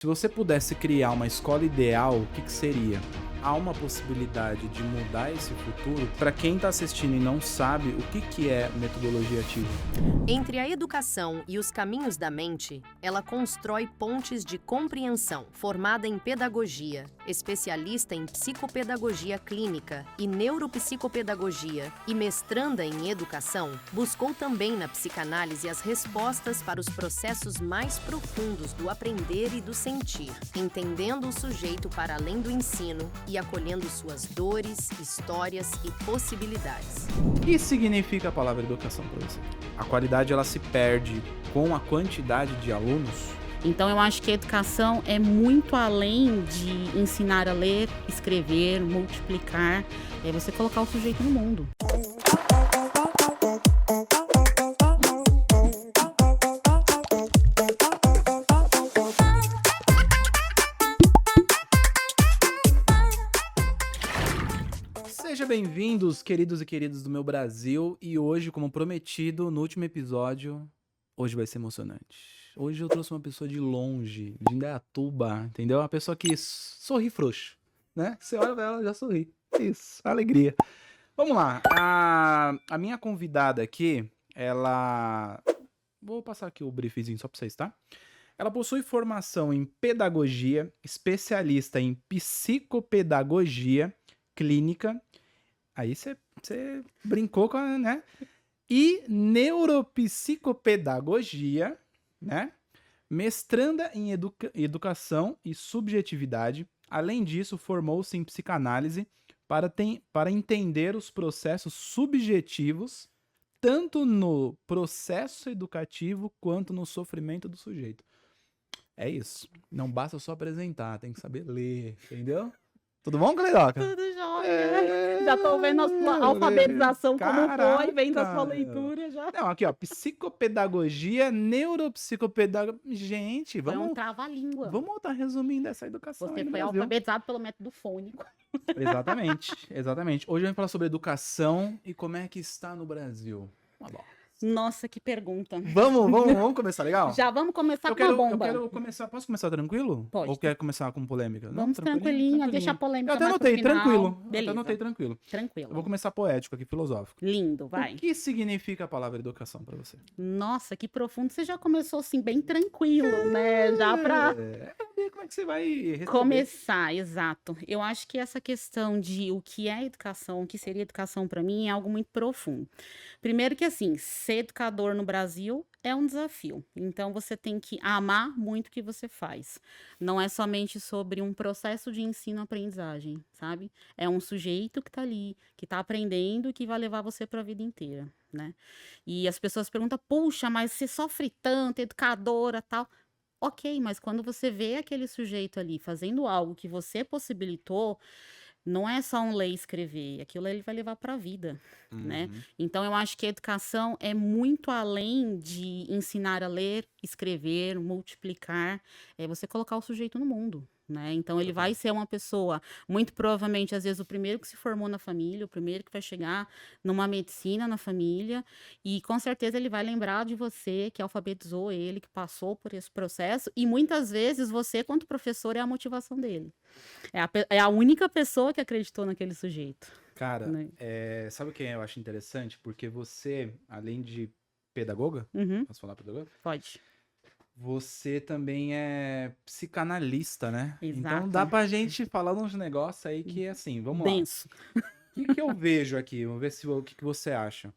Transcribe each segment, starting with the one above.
Se você pudesse criar uma escola ideal, o que seria? Há uma possibilidade de mudar esse futuro? Para quem está assistindo e não sabe, o que é metodologia ativa? Entre a educação e os caminhos da mente, ela constrói pontes de compreensão. Formada em pedagogia, especialista em psicopedagogia clínica e neuropsicopedagogia e mestranda em educação, buscou também na psicanálise as respostas para os processos mais profundos do aprender e do sentir, entendendo o sujeito para além do ensino e acolhendo suas dores, histórias e possibilidades. O que significa a palavra educação para você? A qualidade ela se perde com a quantidade de alunos? Então, eu acho que a educação é muito além de ensinar a ler, escrever, multiplicar, é você colocar o sujeito no mundo. Sejam bem-vindos, queridos e queridas do meu Brasil, e hoje, como prometido no último episódio, hoje vai ser emocionante. Hoje eu trouxe uma pessoa de longe, de Indaiatuba, entendeu? Uma pessoa que sorri frouxo, né? Você olha pra ela e já sorri. Isso, alegria. Vamos lá, a minha convidada aqui, ela... Vou passar aqui o briefzinho só pra vocês, tá? Ela possui formação em pedagogia, especialista em psicopedagogia clínica. Aí você brincou com a, né? E neuropsicopedagogia, né? Mestranda em educação e subjetividade. Além disso, formou-se em psicanálise para entender os processos subjetivos, tanto no processo educativo quanto no sofrimento do sujeito. É isso. Não basta só apresentar, tem que saber ler, entendeu? Tudo bom, Cleidoca? Tudo jóia. Já tô vendo a sua alfabetização como foi, vendo a sua Caraca. leitura já. Não, aqui ó, psicopedagogia, neuropsicopedagogia. Gente, Foi um vamos trava-língua. estar resumindo essa educação Você aí no foi Brasil. alfabetizado pelo método fônico. Exatamente, exatamente. Hoje a gente vai falar sobre educação e como é que está no Brasil. Uma bosta. Nossa, que pergunta. Vamos começar legal? Já vamos começar Eu com uma quero, eu bomba. quero começar. Posso começar tranquilo? Pode. Ou quer começar com polêmica? Não, Vamos tranquilinha, deixa a polêmica Eu até mais pro anotei, final. tranquilo. Eu até Beleza. anotei tranquilo. Eu Tranquilo. vou começar poético aqui, filosófico. Lindo, vai. O que significa a palavra educação pra você? Nossa, que profundo. Você já começou assim, bem tranquilo, né? Já pra Ver como é que você vai receber. começar, exato. Eu acho que essa questão de o que é educação, o que seria educação para mim, é algo muito profundo. Primeiro que assim, ser educador no Brasil é um desafio. Então você tem que amar muito o que você faz. Não é somente sobre um processo de ensino-aprendizagem, sabe? É um sujeito que tá ali, que tá aprendendo e que vai levar você para a vida inteira, né? E as pessoas perguntam: "Puxa, mas você sofre tanto, educadora, tal". Ok, mas quando você vê aquele sujeito ali fazendo algo que você possibilitou, não é só um ler e escrever, aquilo ele vai levar para a vida, né? Uhum. Então eu acho que a educação é muito além de ensinar a ler, escrever, multiplicar, é você colocar o sujeito no mundo, né? Então ele vai ser uma pessoa, muito provavelmente, às vezes, o primeiro que se formou na família, o primeiro que vai chegar numa medicina na família, e com certeza ele vai lembrar de você, que alfabetizou ele, que passou por esse processo, e muitas vezes você, quanto professor, é a motivação dele. É a única pessoa que acreditou naquele sujeito, Cara, né? sabe o que eu acho interessante? Porque você, além de pedagoga, Uhum, posso falar pedagoga? pode. Você também é psicanalista, né? Então Exato. dá pra gente falar uns negócios aí que, assim, vamos lá. Denso. O que eu vejo aqui? Vamos ver o que você acha.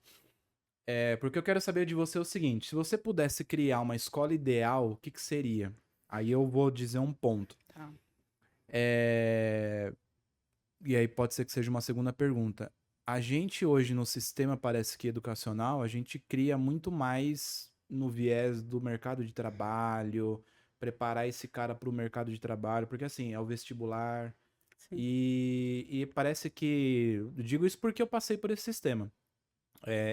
Porque eu quero saber de você o seguinte: se você pudesse criar uma escola ideal, o que seria? Aí eu vou dizer um ponto. Tá. E aí pode ser que seja uma segunda pergunta. A gente hoje no sistema, parece que educacional, a gente cria muito mais no viés do mercado de trabalho, preparar esse cara para o mercado de trabalho, porque assim, é o vestibular. Sim. E parece que. Eu digo isso porque eu passei por esse sistema.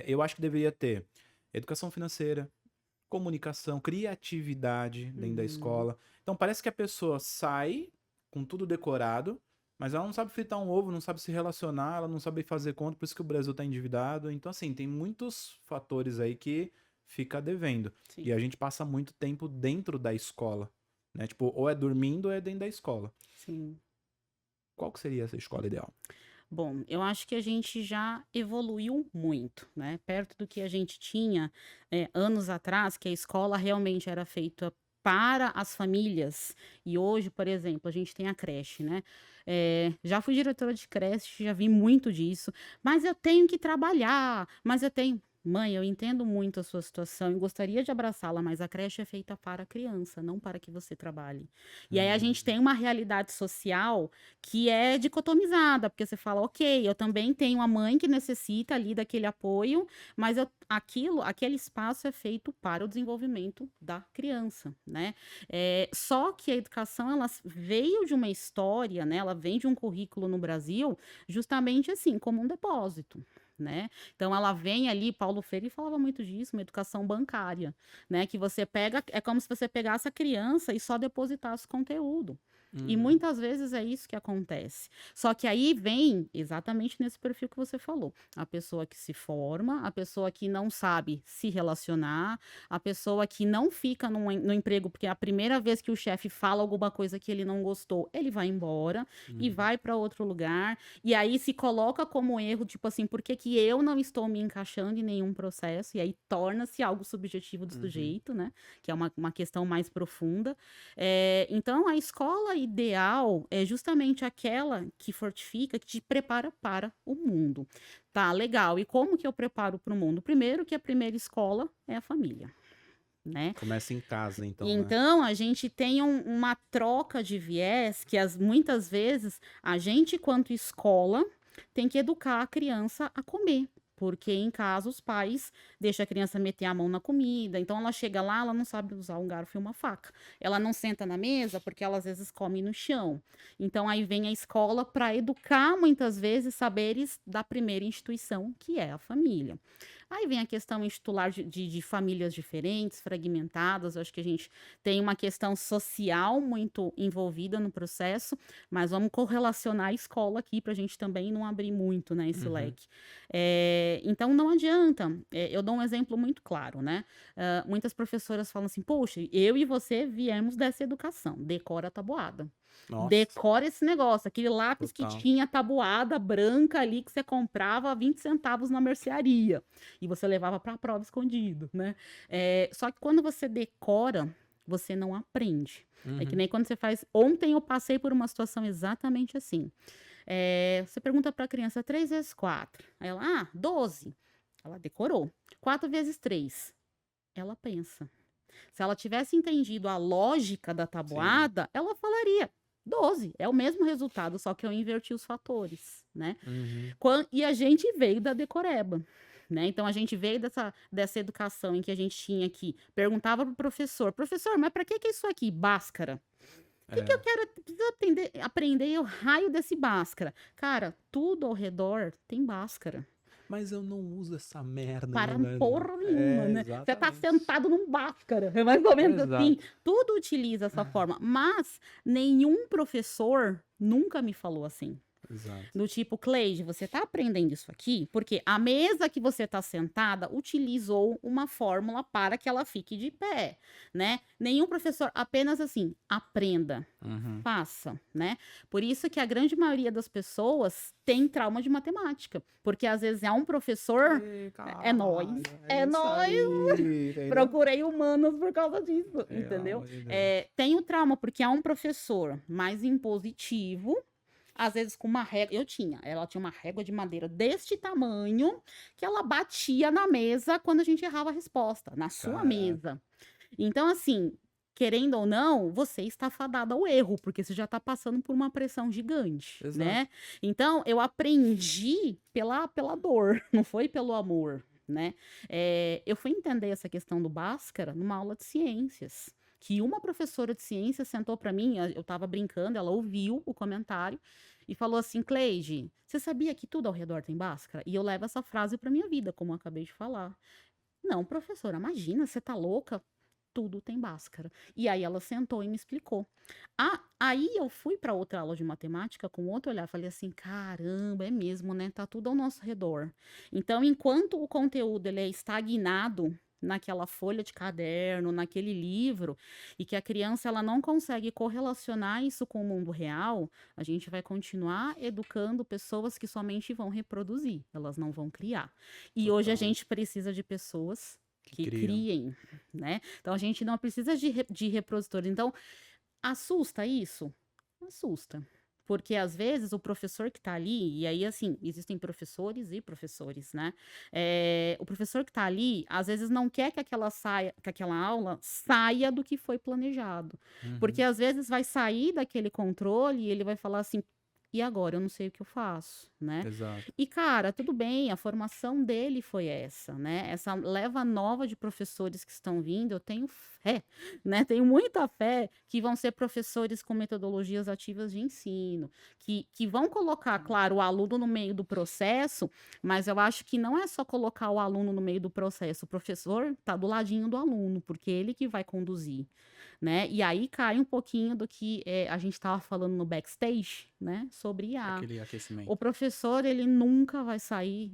Eu acho que deveria ter educação financeira, comunicação, criatividade dentro da escola. Então parece que a pessoa sai com tudo decorado, mas ela não sabe fritar um ovo, não sabe se relacionar, ela não sabe fazer conta, por isso que o Brasil tá endividado. Então, assim, tem muitos fatores aí que fica devendo. Sim. E a gente passa muito tempo dentro da escola. né? Tipo, ou é dormindo ou é dentro da escola. Sim. Qual que seria essa escola ideal? Bom, eu acho que a gente já evoluiu muito, né? Perto do que a gente tinha anos atrás, que a escola realmente era feita para as famílias. E hoje, por exemplo, a gente tem a creche, né? Já fui diretora de creche, já vi muito disso. Mas eu tenho que trabalhar, mas eu tenho. Mãe, eu entendo muito a sua situação e gostaria de abraçá-la, mas a creche é feita para a criança, não para que você trabalhe. E aí a gente tem uma realidade social que é dicotomizada, porque você fala, ok, eu também tenho a mãe que necessita ali daquele apoio, mas aquele espaço é feito para o desenvolvimento da criança, né? Só que a educação, ela veio de uma história, né? Ela vem de um currículo no Brasil, justamente assim, como um depósito. Né? Então ela vem ali, Paulo Freire falava muito disso, uma educação bancária, né? Que você pega, é como se você pegasse a criança e só depositasse conteúdo. E muitas vezes é isso que acontece. Só que aí vem exatamente nesse perfil que você falou. A pessoa que se forma, a pessoa que não sabe se relacionar, a pessoa que não fica no emprego, porque é a primeira vez que o chefe fala alguma coisa que ele não gostou, ele vai embora e vai para outro lugar. E aí se coloca como erro, tipo assim, por que que eu não estou me encaixando em nenhum processo? E aí torna-se algo subjetivo do sujeito, né? Que é uma questão mais profunda. Então, a escola ideal é justamente aquela que fortifica, que te prepara para o mundo. Tá, legal. E como que eu preparo para o mundo? Primeiro que a primeira escola é a família, né? Começa em casa, então, né? Então, a gente tem uma troca de viés que muitas vezes a gente, quanto escola, tem que educar a criança a comer. Porque em casa os pais deixam a criança meter a mão na comida. Então ela chega lá, ela não sabe usar um garfo e uma faca. Ela não senta na mesa porque ela às vezes come no chão. Então aí vem a escola para educar muitas vezes saberes da primeira instituição, que é a família. Aí vem a questão institular de famílias diferentes, fragmentadas. Eu acho que a gente tem uma questão social muito envolvida no processo, mas vamos correlacionar a escola aqui para a gente também não abrir muito, né, esse leque. Então não adianta. Eu dou um exemplo muito claro, né? Muitas professoras falam assim, poxa, eu e você viemos dessa educação, decora a tabuada. Nossa, Decora esse negócio, aquele lápis total. que tinha tabuada branca ali que você comprava a 20 centavos na mercearia e você levava para a prova escondido, né? Só que quando você decora, você não aprende. É que nem quando você faz. Ontem eu passei por uma situação exatamente assim. Você pergunta para a criança 3 vezes 4. Aí ela, 12. Ela decorou. 4 vezes 3. Ela pensa. Se ela tivesse entendido a lógica da tabuada, ela falaria 12. É o mesmo resultado, só que eu inverti os fatores, né? E a gente veio da decoreba. Né? Então a gente veio dessa educação em que a gente tinha que perguntava pro professor, mas para que é isso aqui? Bhaskara. O que eu quero? Preciso aprender o raio desse Bhaskara. Cara, tudo ao redor tem Bhaskara. Mas eu não uso essa merda. Para né? porra nenhuma, né? Você tá Exatamente. sentado num Bhaskara. É mais ou menos assim. Exato. Tudo utiliza essa forma. Mas nenhum professor nunca me falou assim. Exato. Do tipo, Cleide, você tá aprendendo isso aqui? Porque a mesa que você tá sentada utilizou uma fórmula para que ela fique de pé, né? Nenhum professor, apenas assim, aprenda, faça, né? Por isso que a grande maioria das pessoas tem trauma de matemática, porque às vezes é um professor, é nós, procurei humanos por causa disso, entendeu? Tem o trauma porque é um professor mais impositivo, às vezes com uma régua, ela tinha uma régua de madeira deste tamanho, que ela batia na mesa quando a gente errava a resposta, na sua mesa. Então, assim, querendo ou não, você está fadado ao erro, porque você já está passando por uma pressão gigante, né? Então, eu aprendi pela dor, não foi pelo amor, né? Eu fui entender essa questão do Bhaskara numa aula de ciências, que uma professora de ciências sentou para mim, eu estava brincando, ela ouviu o comentário e falou assim, Cleide, você sabia que tudo ao redor tem Bhaskara? E eu levo essa frase para minha vida, como eu acabei de falar. Não, professora, imagina, você tá louca? Tudo tem Bhaskara. E aí ela sentou e me explicou. Aí eu fui para outra aula de matemática com outro olhar, falei assim, caramba, é mesmo, né? Tá tudo ao nosso redor. Então, enquanto o conteúdo ele é estagnado, naquela folha de caderno, naquele livro, e que a criança ela não consegue correlacionar isso com o mundo real, a gente vai continuar educando pessoas que somente vão reproduzir, elas não vão criar. E hoje a Total. gente precisa de pessoas que criam. criem, né? Então a gente não precisa de reprodutores. Então, assusta isso? Assusta. Porque às vezes o professor que tá ali, e aí assim, existem professores e professores, né? O professor que tá ali, às vezes não quer que aquela aula saia do que foi planejado. Porque Uhum. às vezes vai sair daquele controle e ele vai falar assim, e agora? Eu não sei o que eu faço, né? Exato. E, cara, tudo bem, a formação dele foi essa, né? Essa leva nova de professores que estão vindo, eu tenho fé, né? Tenho muita fé que vão ser professores com metodologias ativas de ensino, que vão colocar, claro, o aluno no meio do processo, mas eu acho que não é só colocar o aluno no meio do processo, o professor tá do ladinho do aluno, porque ele que vai conduzir, né? E aí cai um pouquinho do que a gente estava falando no backstage, né? Sobre Aquele aquecimento. o professor, ele nunca vai sair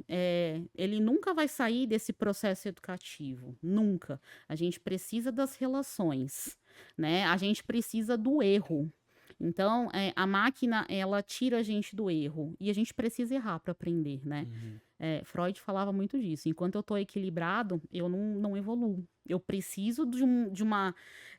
desse processo educativo, nunca. A gente precisa das relações, né? A gente precisa do erro. Então, a máquina, ela tira a gente do erro e a gente precisa errar para aprender, né? Uhum. Freud falava muito disso. Enquanto eu estou equilibrado, eu não evoluo. Eu preciso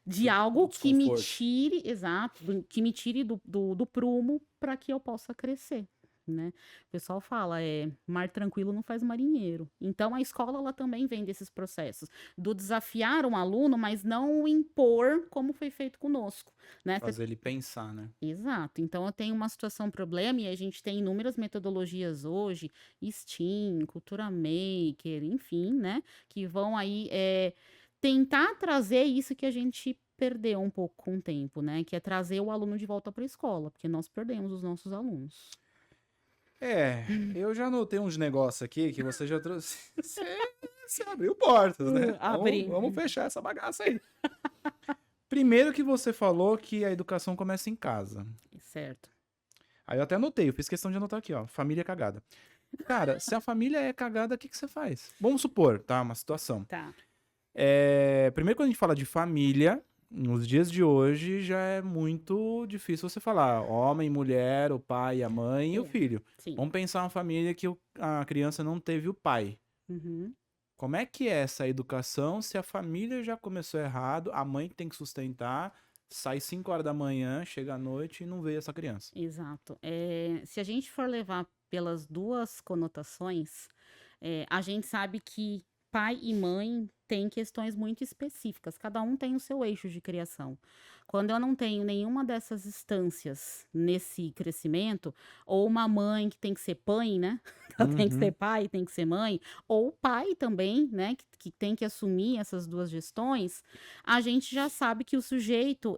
de algo que me Desconforto. tire, exato, que me tire do prumo para que eu possa crescer, né? O pessoal fala, mar tranquilo não faz marinheiro. Então a escola ela também vem desses processos, do desafiar um aluno, mas não o impor como foi feito conosco, né? Fazer ele pensar, né? Exato. Então eu tenho uma situação problema e a gente tem inúmeras metodologias hoje, STEAM, Cultura Maker, enfim, né? Que vão aí tentar trazer isso que a gente perdeu um pouco com o tempo, né? Que é trazer o aluno de volta para a escola, porque nós perdemos os nossos alunos. Eu já anotei uns negócios aqui que você já trouxe. Você abriu portas, né? Abri. Vamos fechar essa bagaça aí. Primeiro que você falou que a educação começa em casa. Certo. Aí eu até anotei, eu fiz questão de anotar aqui, ó. Família cagada. Cara, se a família é cagada, o que você faz? Vamos supor, tá? Uma situação. Tá. Primeiro, quando a gente fala de família, nos dias de hoje já é muito difícil você falar homem, mulher, o pai, a mãe e o filho. Sim. Vamos pensar uma família que a criança não teve o pai. Uhum. Como é que é essa educação se a família já começou errado, a mãe que tem que sustentar, sai 5 horas da manhã, chega à noite e não vê essa criança? Exato. Se a gente for levar pelas duas conotações, a gente sabe que pai e mãe têm questões muito específicas, cada um tem o seu eixo de criação. Quando eu não tenho nenhuma dessas instâncias nesse crescimento, ou uma mãe que tem que ser pai, né? Ela tem que ser pai, tem que ser mãe, ou o pai também, né? Que tem que assumir essas duas gestões, a gente já sabe que o sujeito,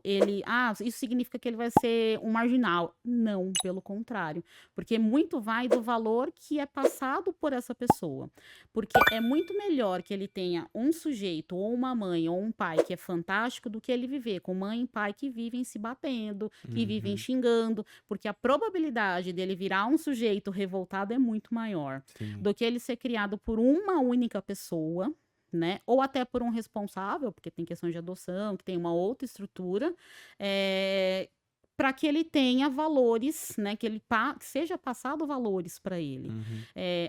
isso significa que ele vai ser um marginal. Não, pelo contrário. Porque muito vai do valor que é passado por essa pessoa. Porque é muito melhor que ele tenha um sujeito, ou uma mãe, ou um pai que é fantástico, do que ele viver com mãe e pai que vivem se batendo, que vivem xingando, porque a probabilidade dele virar um sujeito revoltado é muito maior Sim. do que ele ser criado por uma única pessoa, né? Ou até por um responsável, porque tem questão de adoção, que tem uma outra estrutura, para que ele tenha valores, né? Que seja passado valores para ele.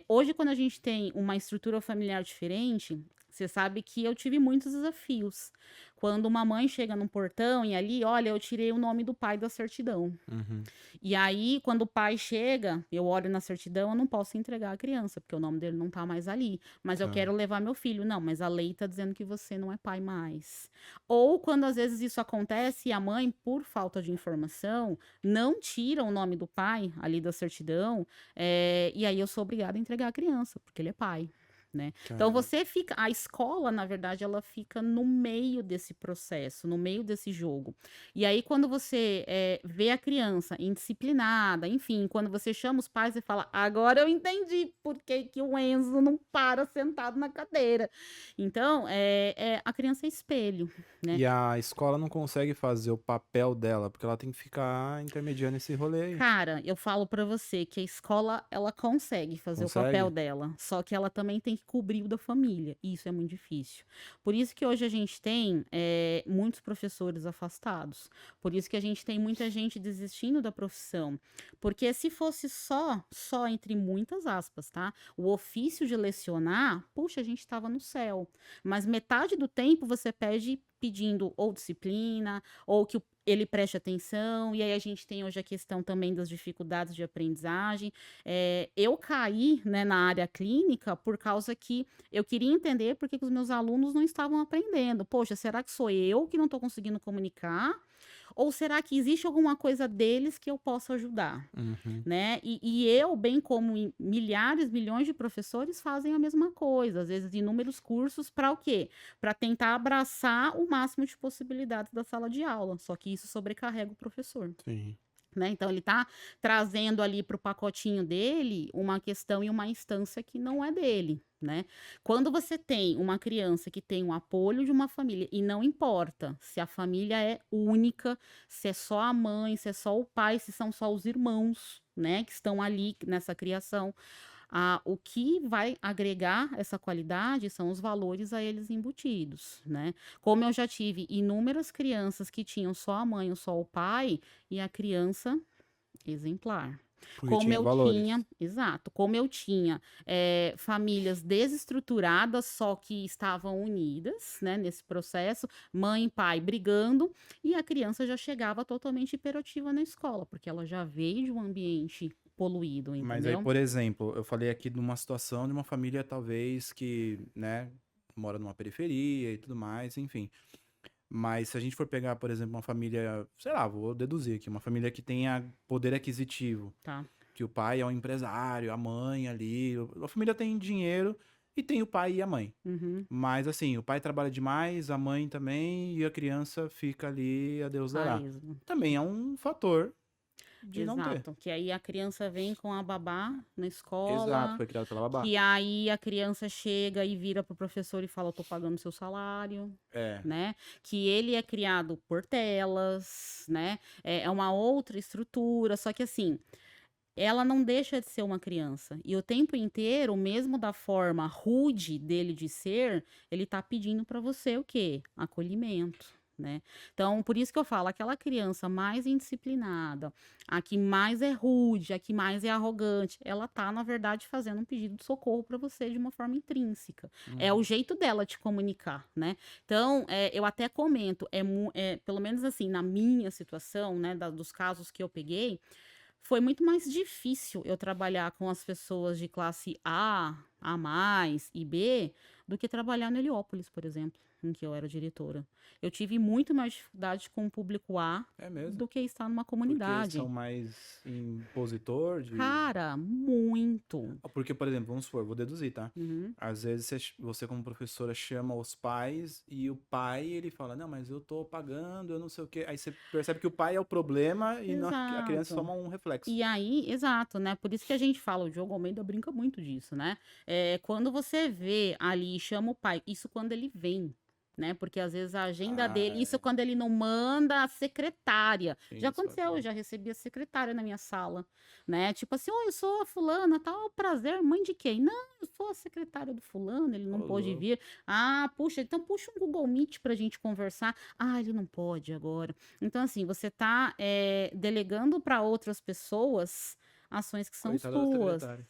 Hoje, quando a gente tem uma estrutura familiar diferente, você sabe que eu tive muitos desafios. Quando uma mãe chega num portão e ali, olha, eu tirei o nome do pai da certidão. E aí, quando o pai chega, eu olho na certidão, eu não posso entregar a criança, porque o nome dele não tá mais ali. Mas eu quero levar meu filho. Não, mas a lei tá dizendo que você não é pai mais. Ou quando às vezes isso acontece e a mãe, por falta de informação, não tira o nome do pai ali da certidão, e aí eu sou obrigada a entregar a criança, porque ele é pai. Né? Então a escola, na verdade, ela fica no meio desse processo, no meio desse jogo. E aí, quando você vê a criança indisciplinada, enfim, quando você chama os pais e fala, agora eu entendi por que o Enzo não para sentado na cadeira. Então, a criança é espelho, né? E a escola não consegue fazer o papel dela, porque ela tem que ficar intermediando esse rolê aí. Cara, eu falo pra você que a escola, ela consegue fazer o papel dela, só que ela também tem que que cobrir o da família. E isso é muito difícil. Por isso que hoje a gente tem muitos professores afastados. Por isso que a gente tem muita gente desistindo da profissão. Porque se fosse só entre muitas aspas, tá? O ofício de lecionar, puxa, a gente estava no céu. Mas metade do tempo você pedindo ou disciplina, ou que ele preste atenção, e aí a gente tem hoje a questão também das dificuldades de aprendizagem. Eu caí, né, na área clínica por causa que eu queria entender por que os meus alunos não estavam aprendendo. Poxa, será que sou eu que não estou conseguindo comunicar? Ou será que existe alguma coisa deles que eu possa ajudar? Uhum. Né? E eu, bem como milhares, milhões de professores, fazem a mesma coisa, às vezes inúmeros cursos para o quê? Para tentar abraçar o máximo de possibilidades da sala de aula, só que isso sobrecarrega o professor. Sim. Né? Então, ele está trazendo ali para o pacotinho dele uma questão e uma instância que não é dele. Né? Quando você tem uma criança que tem o apoio de uma família, e não importa se a família é única, se é só a mãe, se é só o pai, se são só os irmãos, né, que estão ali nessa criação, o que vai agregar essa qualidade são os valores a eles embutidos, né? Como eu já tive inúmeras crianças que tinham só a mãe ou só o pai, e a criança exemplar. Porque tinha valores. Como eu tinha famílias desestruturadas, só que estavam unidas, né, nesse processo, mãe e pai brigando, e a criança já chegava totalmente hiperativa na escola, porque ela já veio de um ambiente poluído, Mas aí, entendeu? por exemplo, eu falei aqui de uma situação de uma família talvez que, né, mora numa periferia e tudo mais, enfim. Mas se a gente for pegar, por exemplo, uma família, sei lá, vou deduzir aqui, uma família que tenha poder aquisitivo, Tá. que o pai é um empresário, a mãe ali, a família tem dinheiro e tem o pai e a mãe. Uhum. Mas assim, o pai trabalha demais, a mãe também, e a criança fica ali, a Deus A dará. esmo. Também é um fator de não ter. Exato, que aí a criança vem com a babá na Exato, escola, foi criado pela babá. que aí a criança chega e vira pro professor e fala, eu tô pagando seu salário, É, né? Que ele é criado por telas, né? É uma outra estrutura, só que assim, ela não deixa de ser uma criança. E o tempo inteiro, mesmo da forma rude dele de ser, ele tá pedindo para você o quê? Acolhimento. Né? Então, por isso que eu falo, aquela criança mais indisciplinada, a que mais é rude, a que mais é arrogante, ela tá, na verdade, fazendo um pedido de socorro para você de uma forma intrínseca. É o jeito dela te comunicar, né? Então, eu até comento, pelo menos assim, na minha situação, né, dos casos que eu peguei, foi muito mais difícil eu trabalhar com as pessoas de classe A mais e B, do que trabalhar no Heliópolis, por exemplo, em que eu era diretora. Eu tive muito mais dificuldade com o público A é mesmo. do que estar numa Porque comunidade. são mais impositor de... Cara, muito. Porque, por exemplo, vamos supor, vou deduzir, tá? Uhum. Às vezes você como professora chama os pais e o pai, ele fala, não, mas eu tô pagando, eu não sei o quê. Aí você percebe que o pai é o problema e a criança Exato. toma um reflexo. E aí, exato, né? Por isso que a gente fala, o Diogo Almeida brinca muito disso, né? Quando você vê ali, chama o pai, isso quando ele vem, né? Porque às vezes a agenda dele, isso quando ele não manda a secretária. Sim, Já isso aconteceu, pode eu já recebi a secretária na minha sala, né? Tipo assim, oi, eu sou a fulana, tal, prazer, mãe de quem? Não, eu sou a secretária do fulano, ele não Ô, pôde louco. vir. Ah, puxa, então puxa um Google Meet pra gente conversar. Ah, ele não pode agora. Então, assim, você tá delegando para outras pessoas ações que são Coitada da suas. secretária.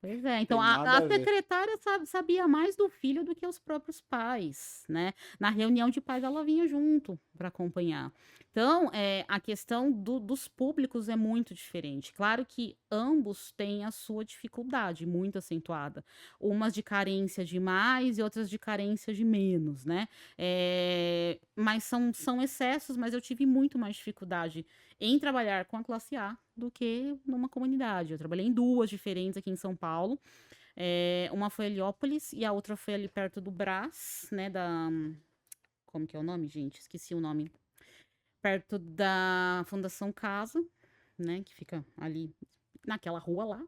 Pois é, então Tem nada a a ver. secretária sabia mais do filho do que os próprios pais, né? Na reunião de pais ela vinha junto para acompanhar. Então, a questão dos públicos é muito diferente. Claro que ambos têm a sua dificuldade muito acentuada. Umas de carência de mais e outras de carência de menos, né? Mas são excessos, mas eu tive muito mais dificuldade em trabalhar com a classe A do que numa comunidade. Eu trabalhei em duas diferentes aqui em São Paulo. Uma foi Heliópolis e a outra foi ali perto do Brás, né? Como que é o nome, gente? Esqueci o nome. Perto da Fundação Casa, né? Que fica ali naquela rua lá.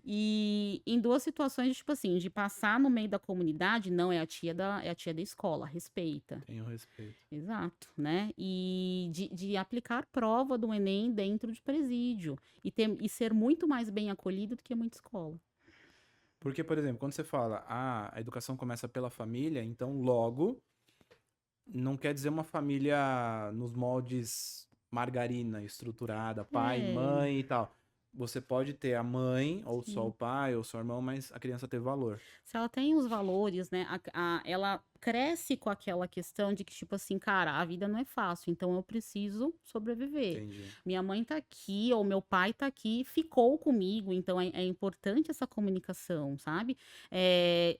E em duas situações, tipo assim, de passar no meio da comunidade, não é a tia da escola, respeita. Tenho respeito. Exato, né? E de aplicar prova do Enem dentro de presídio e ser muito mais bem acolhido do que muita escola. Porque, por exemplo, quando você fala, a educação começa pela família, então logo não quer dizer uma família nos moldes margarina, estruturada, pai, É, mãe e tal. Você pode ter a mãe, ou só o sim. pai, ou só o irmão, mas a criança ter valor. Se ela tem os valores, né, ela cresce com aquela questão de que, tipo assim, cara, a vida não é fácil, então eu preciso sobreviver. Entendi. Minha mãe tá aqui, ou meu pai tá aqui, ficou comigo, então é importante essa comunicação, sabe?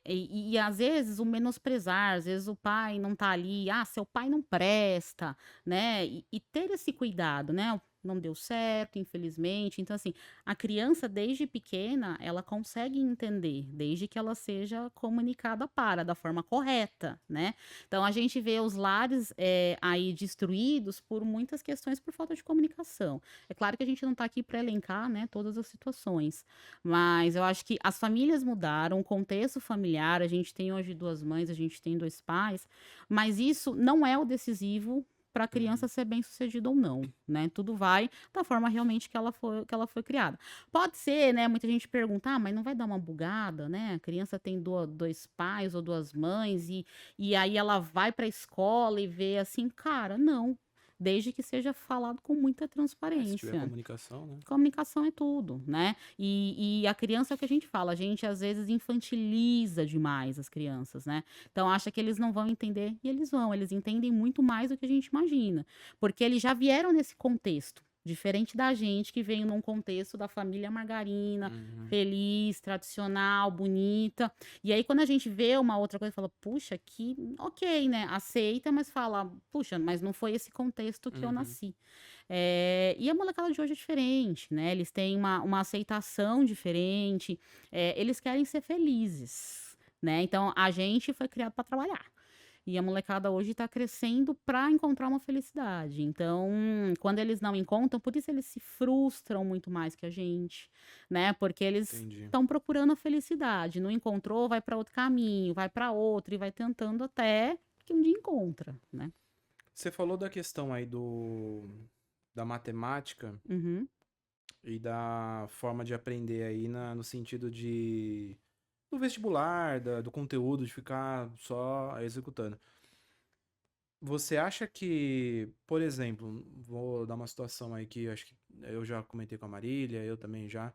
E às vezes o menosprezar, às vezes o pai não tá ali, seu pai não presta, né? E ter esse cuidado, né? Não deu certo, infelizmente. Então, assim, a criança, desde pequena, ela consegue entender, desde que ela seja comunicada da forma correta, né? Então, a gente vê os lares aí destruídos por muitas questões por falta de comunicação. É claro que a gente não está aqui para elencar, né, todas as situações, mas eu acho que as famílias mudaram, o contexto familiar, a gente tem hoje duas mães, a gente tem dois pais, mas isso não é o decisivo para a criança Uhum. ser bem-sucedida ou não, né? Tudo vai da forma realmente que ela foi criada. Pode ser, né? Muita gente pergunta, mas não vai dar uma bugada, né? A criança tem dois pais ou duas mães e aí ela vai para a escola e vê assim, cara, não. Desde que seja falado com muita Se tiver transparência. comunicação, né? Comunicação é tudo, né? E a criança é o que a gente fala, a gente às vezes infantiliza demais as crianças, né? Então acha que eles não vão entender e eles vão, eles entendem muito mais do que a gente imagina, porque eles já vieram nesse contexto. Diferente da gente que veio num contexto da família margarina, Uhum. feliz, tradicional, bonita. E aí, quando a gente vê uma outra coisa, fala, puxa, que ok, né? Aceita, mas fala, puxa, mas não foi esse contexto que eu Uhum. nasci. E a molecada de hoje é diferente, né? Eles têm uma aceitação diferente, eles querem ser felizes, né? Então a gente foi criado para trabalhar. E a molecada hoje está crescendo para encontrar uma felicidade. Então, quando eles não encontram, por isso eles se frustram muito mais que a gente, né? Porque eles Entendi. estão procurando a felicidade. Não encontrou, vai para outro caminho, vai para outro e vai tentando até que um dia encontra, né? Você falou da questão aí da matemática Uhum, e da forma de aprender aí no sentido do vestibular, do conteúdo, de ficar só executando. Você acha que, por exemplo, vou dar uma situação aí que eu acho que eu já comentei com a Marília, eu também já,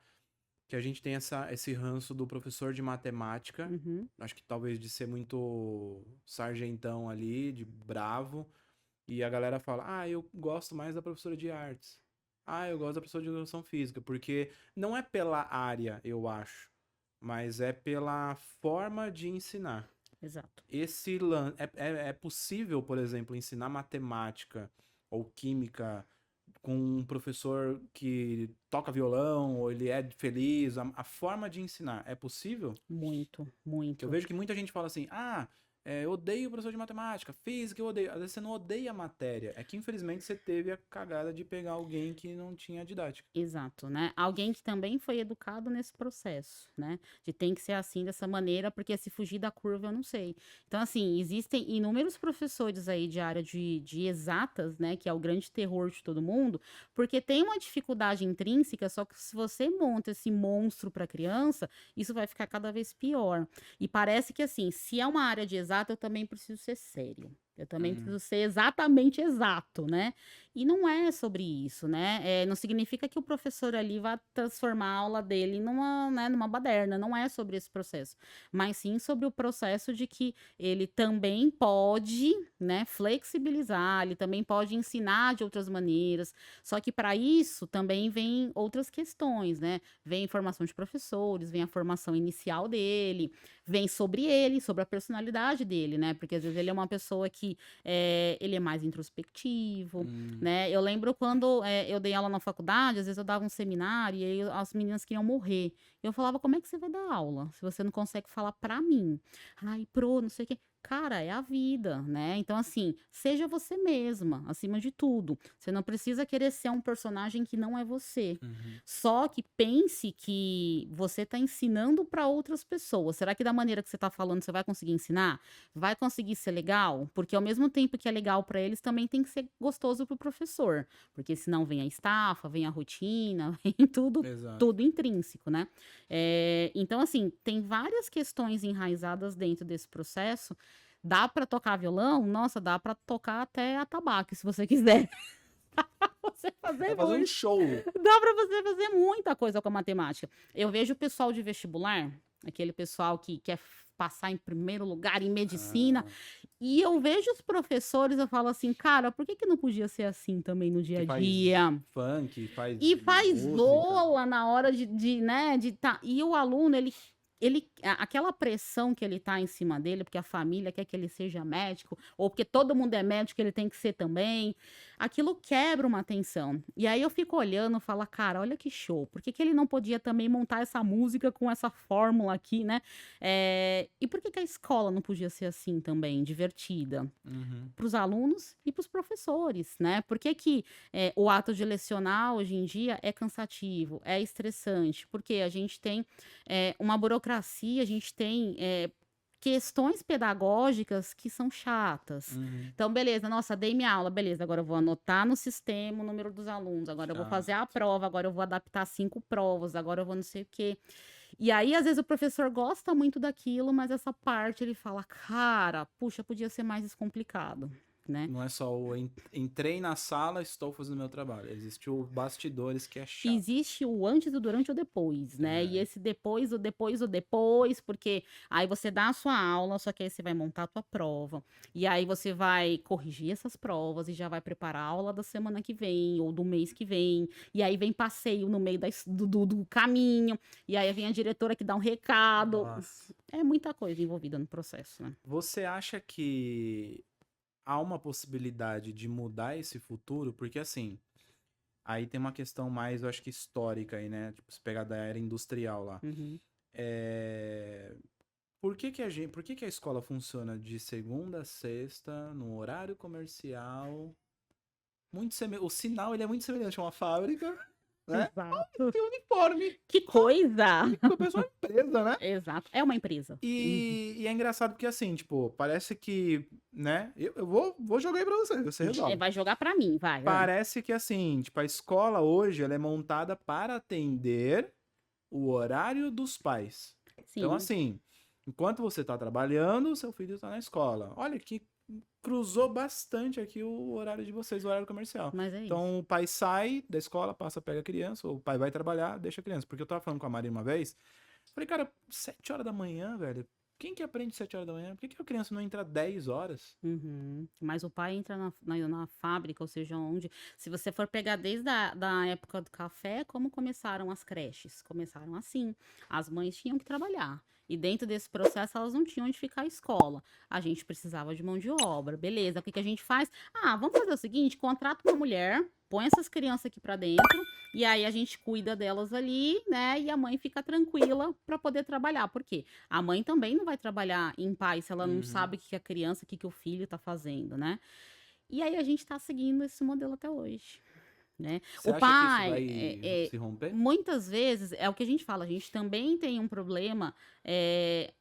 que a gente tem esse ranço do professor de matemática, uhum. acho que talvez de ser muito sargentão ali, de bravo, e a galera fala, eu gosto mais da professora de artes. Eu gosto da professora de educação física, porque não é pela área, eu acho, mas é pela forma de ensinar. Exato. É possível, por exemplo, ensinar matemática ou química com um professor que toca violão ou ele é feliz? A forma de ensinar é possível? Muito, Que eu muito. vejo que muita gente fala assim, eu odeio o professor de matemática, física eu odeio. Às vezes você não odeia a matéria, é que infelizmente você teve a cagada de pegar alguém que não tinha didática. Exato, né? Alguém que também foi educado nesse processo, né? De tem que ser assim, dessa maneira, porque se fugir da curva eu não sei. Então, assim, existem inúmeros professores aí de área de exatas, né? Que é o grande terror de todo mundo, porque tem uma dificuldade intrínseca, só que se você monta esse monstro para criança, isso vai ficar cada vez pior. E parece que, assim, se é uma área de exata, eu também preciso ser sério. Eu também Hum, preciso ser exatamente exato, né? E não é sobre isso, né? Não significa que o professor ali vai transformar a aula dele numa, né, numa baderna. Não é sobre esse processo. Mas sim sobre o processo de que ele também pode, né, flexibilizar, ele também pode ensinar de outras maneiras. Só que para isso também vem outras questões, né? Vem formação de professores, vem a formação inicial dele, vem sobre ele, sobre a personalidade dele, né? Porque às vezes ele é uma pessoa que ele é mais introspectivo, hum, né? Eu lembro quando eu dei aula na faculdade, às vezes eu dava um seminário e aí as meninas queriam morrer. Eu falava, como é que você vai dar aula se você não consegue falar pra mim? Ai, pro, não sei o quê. Cara, é a vida, né? Então, assim, seja você mesma, acima de tudo. Você não precisa querer ser um personagem que não é você. Uhum. Só que pense que você está ensinando para outras pessoas. Será que da maneira que você está falando você vai conseguir ensinar? Vai conseguir ser legal? Porque ao mesmo tempo que é legal para eles, também tem que ser gostoso para o professor. Porque senão vem a estafa, vem a rotina, vem tudo, Exato. tudo intrínseco, né? Então, assim, tem várias questões enraizadas dentro desse processo. Dá para tocar violão? Nossa, dá para tocar até atabaque, se você quiser. Você Dá fazer pra fazer um muito. show. Dá para você fazer muita coisa com a matemática. Eu vejo o pessoal de vestibular, aquele pessoal que quer passar em primeiro lugar em medicina, Ah, e eu vejo os professores, eu falo assim, cara, por que que não podia ser assim também no dia que a faz dia? funk, faz E faz música. zola na hora né, de tá. E o aluno, aquela pressão que ele tá em cima dele, porque a família quer que ele seja médico, ou porque todo mundo é médico, ele tem que ser também, aquilo quebra uma tensão. E aí eu fico olhando e falo, cara, olha que show, por que que ele não podia também montar essa música com essa fórmula aqui, né? E por que que a escola não podia ser assim também, divertida? Uhum. Para os alunos e para os professores, né? Por que que o ato de lecionar hoje em dia é cansativo, é estressante? Porque a gente tem uma burocracia, a gente tem questões pedagógicas que são chatas. Uhum. Então, beleza, nossa, dei minha aula, beleza, agora eu vou anotar no sistema o número dos alunos, agora eu vou fazer a prova, agora eu vou adaptar 5 provas, agora eu vou não sei o quê. E aí, às vezes, o professor gosta muito daquilo, mas essa parte ele fala, cara, puxa, podia ser mais descomplicado, né? Não é só o entrei na sala, estou fazendo meu trabalho. Existe o bastidores que é chato. Existe o antes, o durante e o depois, né? E esse depois, o depois, o depois, porque aí você dá a sua aula, só que aí você vai montar a tua prova. E aí você vai corrigir essas provas e já vai preparar a aula da semana que vem ou do mês que vem. E aí vem passeio no meio do caminho. E aí vem a diretora que dá um recado. Nossa. É muita coisa envolvida no processo, né? Você acha que há uma possibilidade de mudar esse futuro? Porque assim, aí tem uma questão mais, eu acho que histórica aí, né? Tipo, se pegar da era industrial lá. Uhum. Por que que a escola funciona de segunda a sexta, no horário comercial? O sinal, ele é muito semelhante a uma fábrica, né? Exato. Tem uniforme. Que coisa! O pessoal é uma empresa, né? Exato. É uma empresa. E é engraçado porque assim, tipo, parece que, né? Eu vou jogar aí pra você resolve. Vai jogar pra mim, vai. Parece que assim, tipo, a escola hoje, ela é montada para atender o horário dos pais. Sim. Então, assim, enquanto você tá trabalhando, seu filho tá na escola. Olha que cruzou bastante aqui o horário de vocês, o horário comercial. Mas é isso. Então, o pai sai da escola, passa, pega a criança, ou o pai vai trabalhar, deixa a criança. Porque eu tava falando com a Maria uma vez, falei, cara, 7 horas da manhã, velho, quem que aprende 7 horas da manhã? Por que que a criança não entra 10 horas? Uhum. Mas o pai entra na fábrica, ou seja, onde. Se você for pegar desde a da época do café, como começaram as creches? Começaram assim. As mães tinham que trabalhar. E dentro desse processo, elas não tinham onde ficar a escola. A gente precisava de mão de obra. Beleza, o que que a gente faz? Ah, vamos fazer o seguinte: contrata uma mulher, põe essas crianças aqui pra dentro, e aí a gente cuida delas ali, né? E a mãe fica tranquila para poder trabalhar. Por quê? A mãe também não vai trabalhar em paz se ela não sabe o que que a criança, o que que o filho tá fazendo, né? E aí a gente tá seguindo esse modelo até hoje, né? Você O acha pai, que isso vai se romper? muitas vezes, é o que a gente fala, a gente também tem um problema,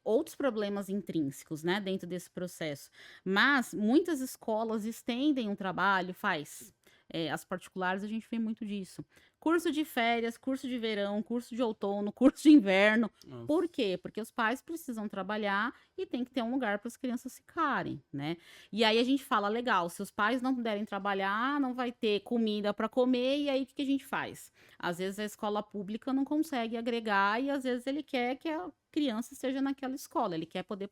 outros problemas intrínsecos, né, dentro desse processo. Mas muitas escolas estendem um trabalho, as particulares a gente vê muito disso. Curso de férias, curso de verão, curso de outono, curso de inverno. Nossa. Por quê? Porque os pais precisam trabalhar e tem que ter um lugar para as crianças ficarem, né? E aí a gente fala, legal, se os pais não puderem trabalhar, não vai ter comida para comer, e aí o que que a gente faz? Às vezes a escola pública não consegue agregar e às vezes ele quer que a criança esteja naquela escola, ele quer poder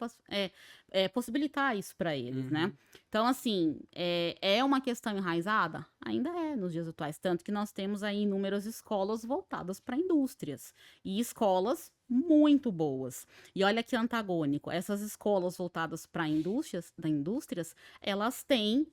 possibilitar isso para eles, né? Então, assim, é uma questão enraizada? Ainda é nos dias atuais, tanto que nós temos aí inúmeras escolas voltadas para indústrias e escolas muito boas. E olha que antagônico, essas escolas voltadas para indústrias, elas têm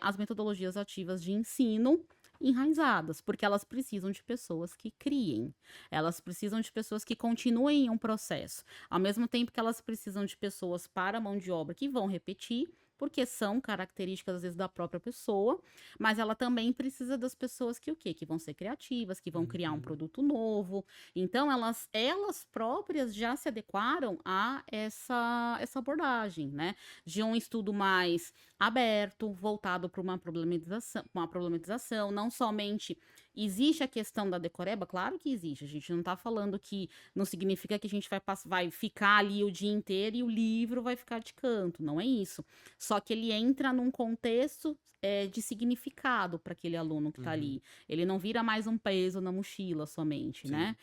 as metodologias ativas de ensino enraizadas, porque elas precisam de pessoas que criem, elas precisam de pessoas que continuem um processo, ao mesmo tempo que elas precisam de pessoas para a mão de obra que vão repetir, porque são características, às vezes, da própria pessoa, mas ela também precisa das pessoas que o quê? Que vão ser criativas, que vão criar um produto novo. Então, elas próprias já se adequaram a essa abordagem, né? De um estudo mais aberto, voltado para uma problematização, não somente existe a questão da decoreba, claro que existe, a gente não está falando que não significa que a gente vai ficar ali o dia inteiro e o livro vai ficar de canto, não é isso. Só que ele entra num contexto de significado para aquele aluno que está ali. Ele não vira mais um peso na mochila somente, Sim. né?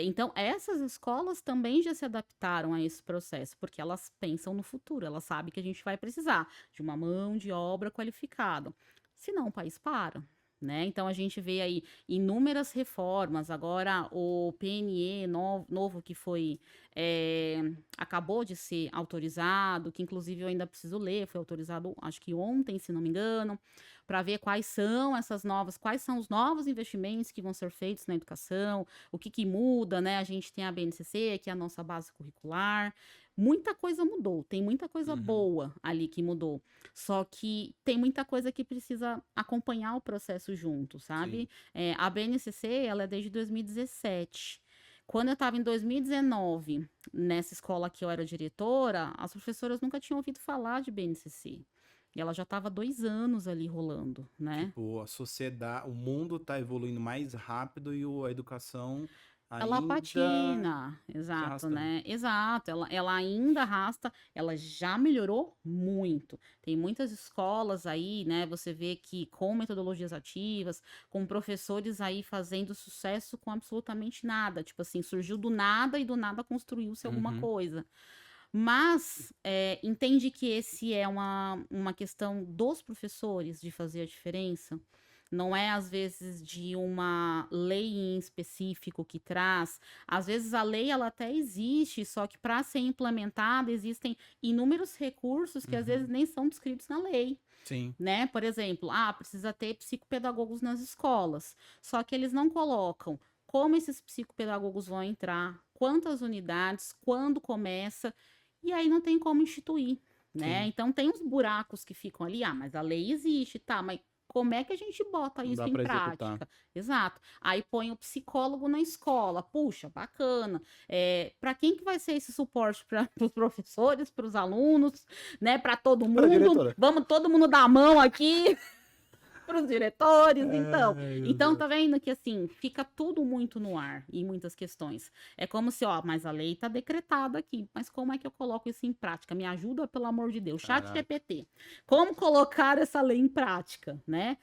Então, essas escolas também já se adaptaram a esse processo, porque elas pensam no futuro, elas sabem que a gente vai precisar de uma mão de obra qualificada. Senão o país para. Né? Então a gente vê aí inúmeras reformas, agora o PNE novo que acabou de ser autorizado, que inclusive eu ainda preciso ler, foi autorizado acho que ontem, se não me engano, para ver quais são os novos investimentos que vão ser feitos na educação, o que muda, né? A gente tem a BNCC, que é a nossa base curricular, muita coisa mudou, tem muita coisa boa ali que mudou. Só que tem muita coisa que precisa acompanhar o processo junto, sabe? A BNCC, ela é desde 2017. Quando eu estava em 2019, nessa escola que eu era diretora, as professoras nunca tinham ouvido falar de BNCC. E ela já estava 2 anos ali rolando, né? Tipo, a sociedade, o mundo tá evoluindo mais rápido e a educação Ela ainda patina, se exato, arrastando. né? Exato, ela ainda arrasta, ela já melhorou muito. Tem muitas escolas aí, né? Você vê que com metodologias ativas, com professores aí fazendo sucesso com absolutamente nada. Tipo assim, surgiu do nada e do nada construiu-se alguma coisa. Mas entende que esse é uma questão dos professores de fazer a diferença? Não é, às vezes, de uma lei em específico que traz. Às vezes a lei ela até existe, só que para ser implementada existem inúmeros recursos que às vezes nem são descritos na lei. Sim. Né? Por exemplo, precisa ter psicopedagogos nas escolas. Só que eles não colocam como esses psicopedagogos vão entrar, quantas unidades, quando começa, e aí não tem como instituir, né? Sim. Então tem uns buracos que ficam ali, mas a lei existe, tá, mas como é que a gente bota Não isso dá em pra executar. prática? Exato. Aí põe o psicólogo na escola. Puxa, bacana. Para quem que vai ser esse suporte? Para os professores, para os alunos, né? Para todo Pra mundo. diretora. Vamos todo mundo dar a mão aqui para os diretores, então. Ai, meu Então, Deus. tá vendo que, assim, fica tudo muito no ar em muitas questões. É como se, mas a lei tá decretada aqui, mas como é que eu coloco isso em prática? Me ajuda, pelo amor de Deus. Chat Caraca. GPT. Como colocar essa lei em prática, né?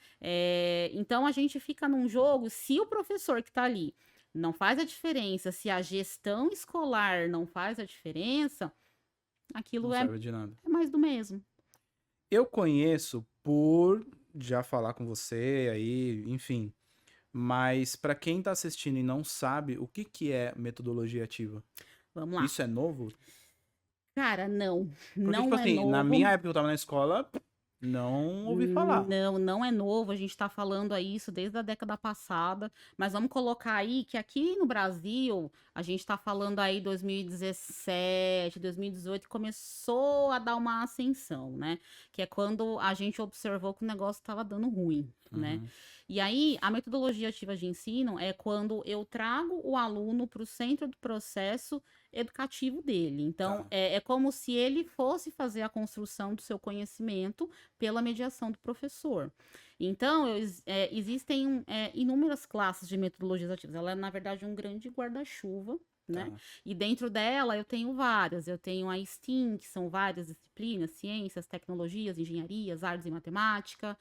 Então, a gente fica num jogo, se o professor que tá ali não faz a diferença, se a gestão escolar não faz a diferença, aquilo Não serve de nada. é mais do mesmo. Eu conheço por já falar com você aí, enfim. Mas pra quem tá assistindo e não sabe, o que é metodologia ativa? Vamos lá. Isso é novo? Cara, não. Porque, Não tipo é assim, novo. na minha época que eu tava na escola, não ouvi falar. Não é novo, a gente está falando aí isso desde a década passada, mas vamos colocar aí que aqui no Brasil, a gente está falando aí 2017, 2018, começou a dar uma ascensão, né? Que é quando a gente observou que o negócio estava dando ruim, né? E aí, a metodologia ativa de ensino é quando eu trago o aluno para o centro do processo educativo dele. Então, é como se ele fosse fazer a construção do seu conhecimento pela mediação do professor. Então, existem inúmeras classes de metodologias ativas. Ela é, na verdade, um grande guarda-chuva, né? E dentro dela eu tenho várias. Eu tenho a STEAM, que são várias disciplinas, ciências, tecnologias, engenharias, artes e matemática.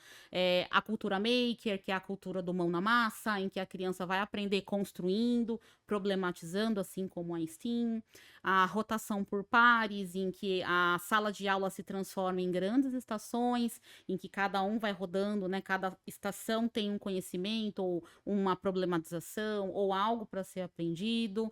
A cultura maker, que é a cultura do mão na massa, em que a criança vai aprender construindo, problematizando, assim como a STEAM. A rotação por pares, em que a sala de aula se transforma em grandes estações, em que cada um vai rodando, né? Cada estação tem um conhecimento, ou uma problematização, ou algo para ser aprendido.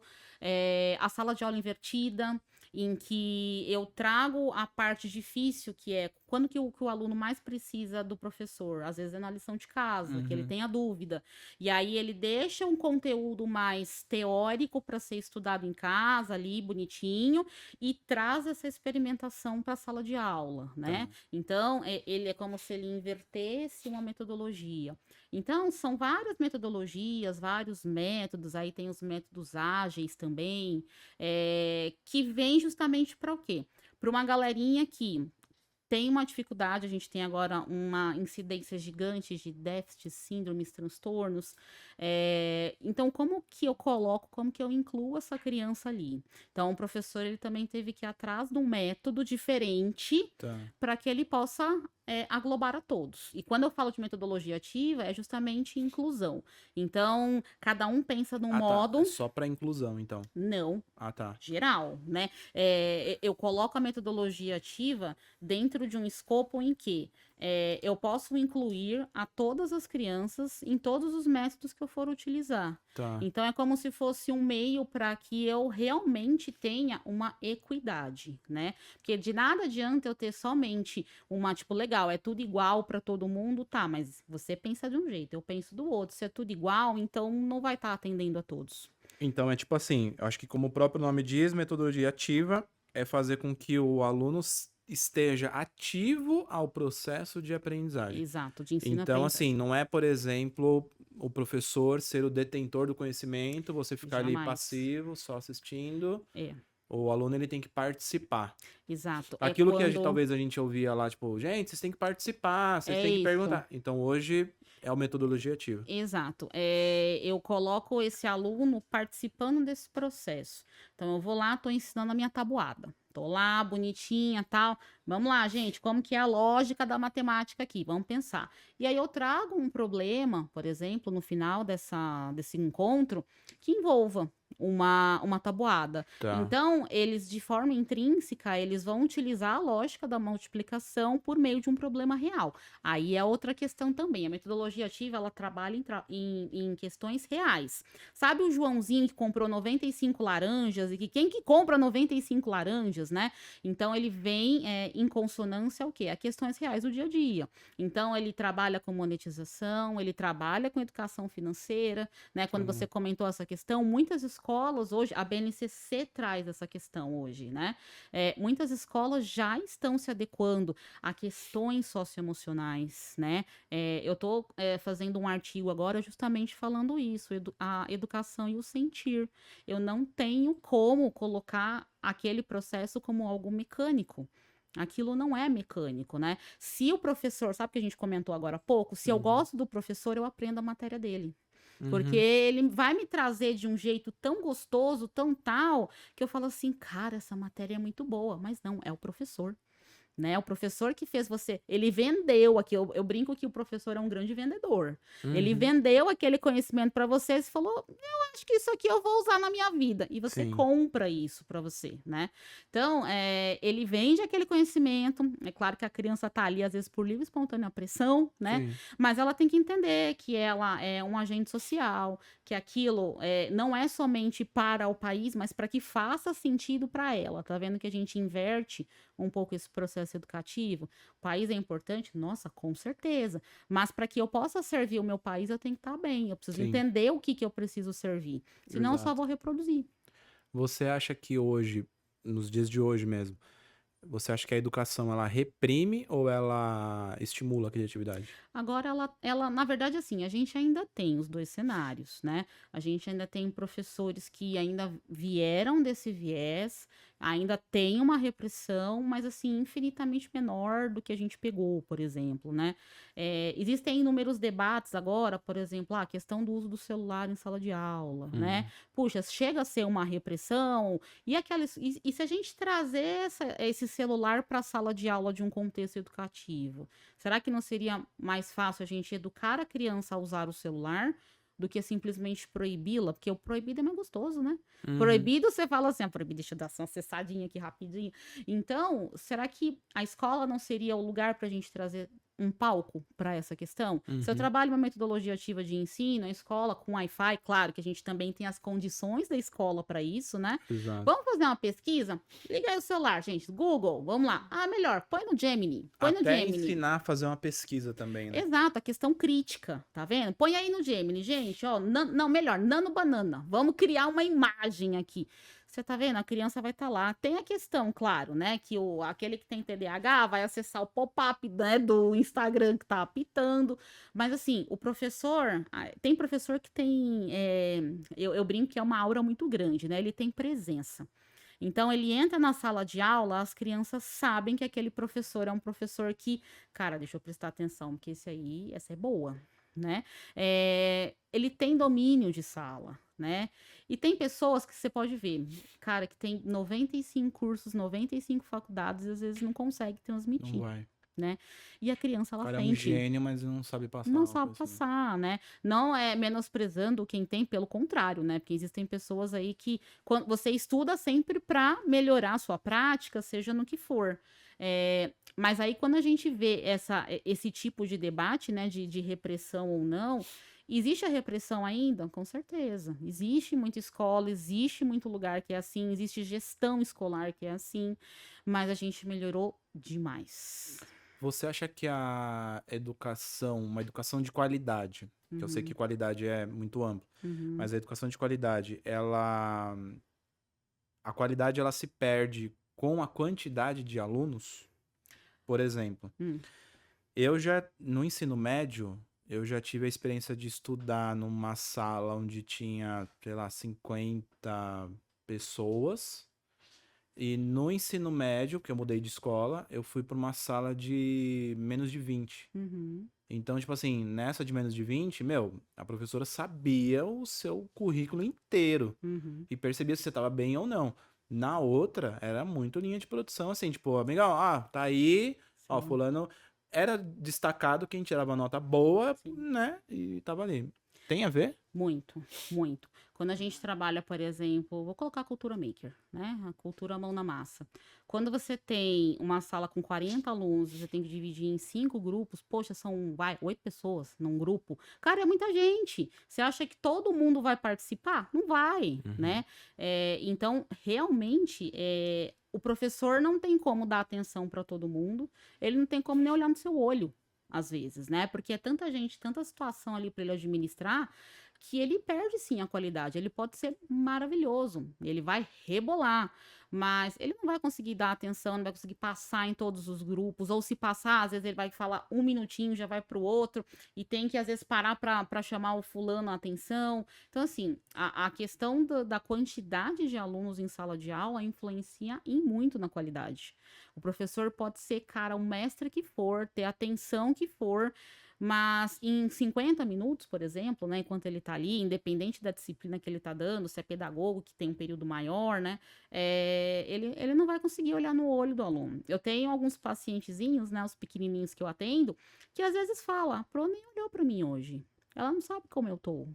A sala de aula invertida, em que eu trago a parte difícil, que é quando que o aluno mais precisa do professor. Às vezes é na lição de casa, que ele tem a dúvida. E aí ele deixa um conteúdo mais teórico para ser estudado em casa, ali, bonitinho, e traz essa experimentação para a sala de aula, né? Então, ele é como se ele invertesse uma metodologia. Então, são várias metodologias, vários métodos, aí tem os métodos ágeis também, que vem justamente para o quê? Para uma galerinha que tem uma dificuldade, a gente tem agora uma incidência gigante de déficits, síndromes, transtornos. Então, como que eu coloco, como que eu incluo essa criança ali? Então, o professor ele também teve que ir atrás de um método diferente para que ele possa aglobar a todos. E quando eu falo de metodologia ativa, é justamente inclusão. Então, cada um pensa num modo... É só para inclusão, então. Não. Tá. Geral, né? Eu coloco a metodologia ativa dentro de um escopo em que eu posso incluir a todas as crianças em todos os métodos que eu for utilizar. Então, é como se fosse um meio para que eu realmente tenha uma equidade, né? Porque de nada adianta eu ter somente uma, tipo, legal, é tudo igual para todo mundo, tá, mas você pensa de um jeito, eu penso do outro. Se é tudo igual, então não vai estar atendendo a todos. Então, é tipo assim, eu acho que como o próprio nome diz, metodologia ativa é fazer com que o aluno esteja ativo ao processo de aprendizagem. Exato, de ensino Então, assim, não é, por exemplo, o professor ser o detentor do conhecimento, você ficar ali passivo, só assistindo. O aluno, ele tem que participar. Exato. Aquilo que talvez a gente ouvia lá, tipo, gente, vocês têm que participar, vocês têm que perguntar. Então, hoje é a metodologia ativa. Exato. Eu coloco esse aluno participando desse processo. Então, eu vou lá, tô ensinando a minha tabuada. Tô lá, bonitinha, tal. Vamos lá, gente, como que é a lógica da matemática aqui? Vamos pensar. E aí eu trago um problema, por exemplo, no final desse encontro, que envolva uma tabuada. Então, eles, de forma intrínseca, eles vão utilizar a lógica da multiplicação por meio de um problema real. Aí é outra questão também. A metodologia ativa, ela trabalha em questões reais. Sabe o Joãozinho que comprou 95 laranjas e que quem que compra 95 laranjas, né? Então, ele vem em consonância ao quê? A questões reais do dia a dia. Então, ele trabalha com monetização, ele trabalha com educação financeira, né? Quando você comentou essa questão, muitas escolas hoje, a BNCC traz essa questão hoje, né? Muitas escolas já estão se adequando a questões socioemocionais, né? Eu estou fazendo um artigo agora justamente falando isso, a educação e o sentir. Eu não tenho como colocar aquele processo como algo mecânico. Aquilo não é mecânico, né? Se o professor, sabe o que a gente comentou agora há pouco? Se eu gosto do professor, eu aprendo a matéria dele. Porque ele vai me trazer de um jeito tão gostoso, tão tal, que eu falo assim, cara, essa matéria é muito boa. Mas não, é o professor. Né? O professor que fez você, ele vendeu aqui, eu brinco que o professor é um grande vendedor. Ele vendeu aquele conhecimento para você e falou, eu acho que isso aqui eu vou usar na minha vida. E você compra isso para você, né? Então, ele vende aquele conhecimento. É claro que a criança tá ali, às vezes, por livre e espontânea pressão, né? Mas ela tem que entender que ela é um agente social, que aquilo não é somente para o país, mas para que faça sentido para ela. Tá vendo que a gente inverte um pouco esse processo educativo? O país é importante? Nossa, com certeza. Mas para que eu possa servir o meu país, eu tenho que estar bem. Eu preciso entender o que eu preciso servir. Senão eu só vou reproduzir. Você acha que hoje, nos dias de hoje mesmo, você acha que a educação, ela reprime ou ela estimula a criatividade? Agora, ela, na verdade, assim, a gente ainda tem os dois cenários, né? A gente ainda tem professores que ainda vieram desse viés, ainda tem uma repressão, mas, assim, infinitamente menor do que a gente pegou, por exemplo, né? Existem inúmeros debates agora, por exemplo, a questão do uso do celular em sala de aula, né? Puxa, chega a ser uma repressão, e se a gente trazer esse celular para a sala de aula de um contexto educativo, será que não seria mais fácil a gente educar a criança a usar o celular do que simplesmente proibi-la? Porque o proibido é mais gostoso, né? Proibido, você fala assim, proibido, deixa eu dar uma cessadinha aqui rapidinho. Então, será que a escola não seria o lugar para a gente trazer um palco para essa questão? Se eu Uhum. trabalho uma metodologia ativa de ensino, a escola com Wi-Fi, claro que a gente também tem as condições da escola para isso, né? Exato. Vamos fazer uma pesquisa? Liga aí o celular, gente. Google, vamos lá. Ah, melhor, põe no Gemini. Põe no Até Gemini. ensinar a fazer uma pesquisa também, né? Exato, a questão crítica, tá vendo? Põe aí no Gemini, gente, ó, não, melhor, nano banana. Vamos criar uma imagem aqui. Você tá vendo? A criança vai estar lá. Tem a questão, claro, né, que aquele que tem TDAH vai acessar o pop-up, né, do Instagram que tá apitando, mas assim, o professor, tem professor que tem, eu brinco que é uma aura muito grande, né, ele tem presença. Então, ele entra na sala de aula, as crianças sabem que aquele professor é um professor que, cara, deixa eu prestar atenção, porque essa é boa, né? Ele tem domínio de sala, né? E tem pessoas que você pode ver, cara, que tem 95 cursos, 95 faculdades, e às vezes não consegue Não transmitir, vai. né? E a criança, O ela cara é um sente. gênio, mas não sabe passar Não uma sabe coisa assim. passar, né? Não é menosprezando quem tem, pelo contrário, né? Porque existem pessoas aí que quando você estuda sempre para melhorar a sua prática, seja no que for. Mas aí quando a gente vê esse tipo de debate, né, de repressão ou não, existe a repressão ainda? Com certeza. Existe muita escola, existe muito lugar que é assim, existe gestão escolar que é assim, mas a gente melhorou demais. Você acha que a educação, uma educação de qualidade, que eu sei que Uhum, qualidade é muito amplo, uhum, mas a educação de qualidade, a qualidade ela se perde com a quantidade de alunos? Por exemplo, hum, no ensino médio, eu já tive a experiência de estudar numa sala onde tinha, sei lá, 50 pessoas. E no ensino médio, que eu mudei de escola, eu fui para uma sala de menos de 20. uhum. Então, tipo assim, nessa de menos de 20, meu, a professora sabia o seu currículo inteiro Uhum, e percebia se você tava bem ou não. Na outra, era muito linha de produção, assim, tipo, amigão, tá aí, ó, sim, fulano era destacado quem tirava nota boa, sim. né, e tava ali. Tem a ver? Muito, muito. Quando a gente trabalha, por exemplo, vou colocar a cultura maker, né? A cultura mão na massa. Quando você tem uma sala com 40 alunos, você tem que dividir em 5 grupos, poxa, são, vai, 8 pessoas num grupo. Cara, é muita gente. Você acha que todo mundo vai participar? Não vai, Uhum. né? Então, realmente, o professor não tem como dar atenção para todo mundo, ele não tem como nem olhar no seu olho, às vezes, né? Porque é tanta gente, tanta situação ali para ele administrar, que ele perde sim a qualidade. Ele pode ser maravilhoso, ele vai rebolar, mas ele não vai conseguir dar atenção, não vai conseguir passar em todos os grupos, ou se passar, às vezes ele vai falar um minutinho, já vai para o outro, e tem que às vezes parar para chamar o fulano a atenção. Então, assim, a questão da quantidade de alunos em sala de aula influencia em muito na qualidade. O professor pode ser, cara, o mestre que for, ter a atenção que for, mas em 50 minutos, por exemplo, né, enquanto ele está ali, independente da disciplina que ele está dando, se é pedagogo, que tem um período maior, né, ele não vai conseguir olhar no olho do aluno. Eu tenho alguns pacientezinhos, né, os pequenininhos que eu atendo, que às vezes fala, a Pro nem olhou para mim hoje. Ela não sabe como eu tô.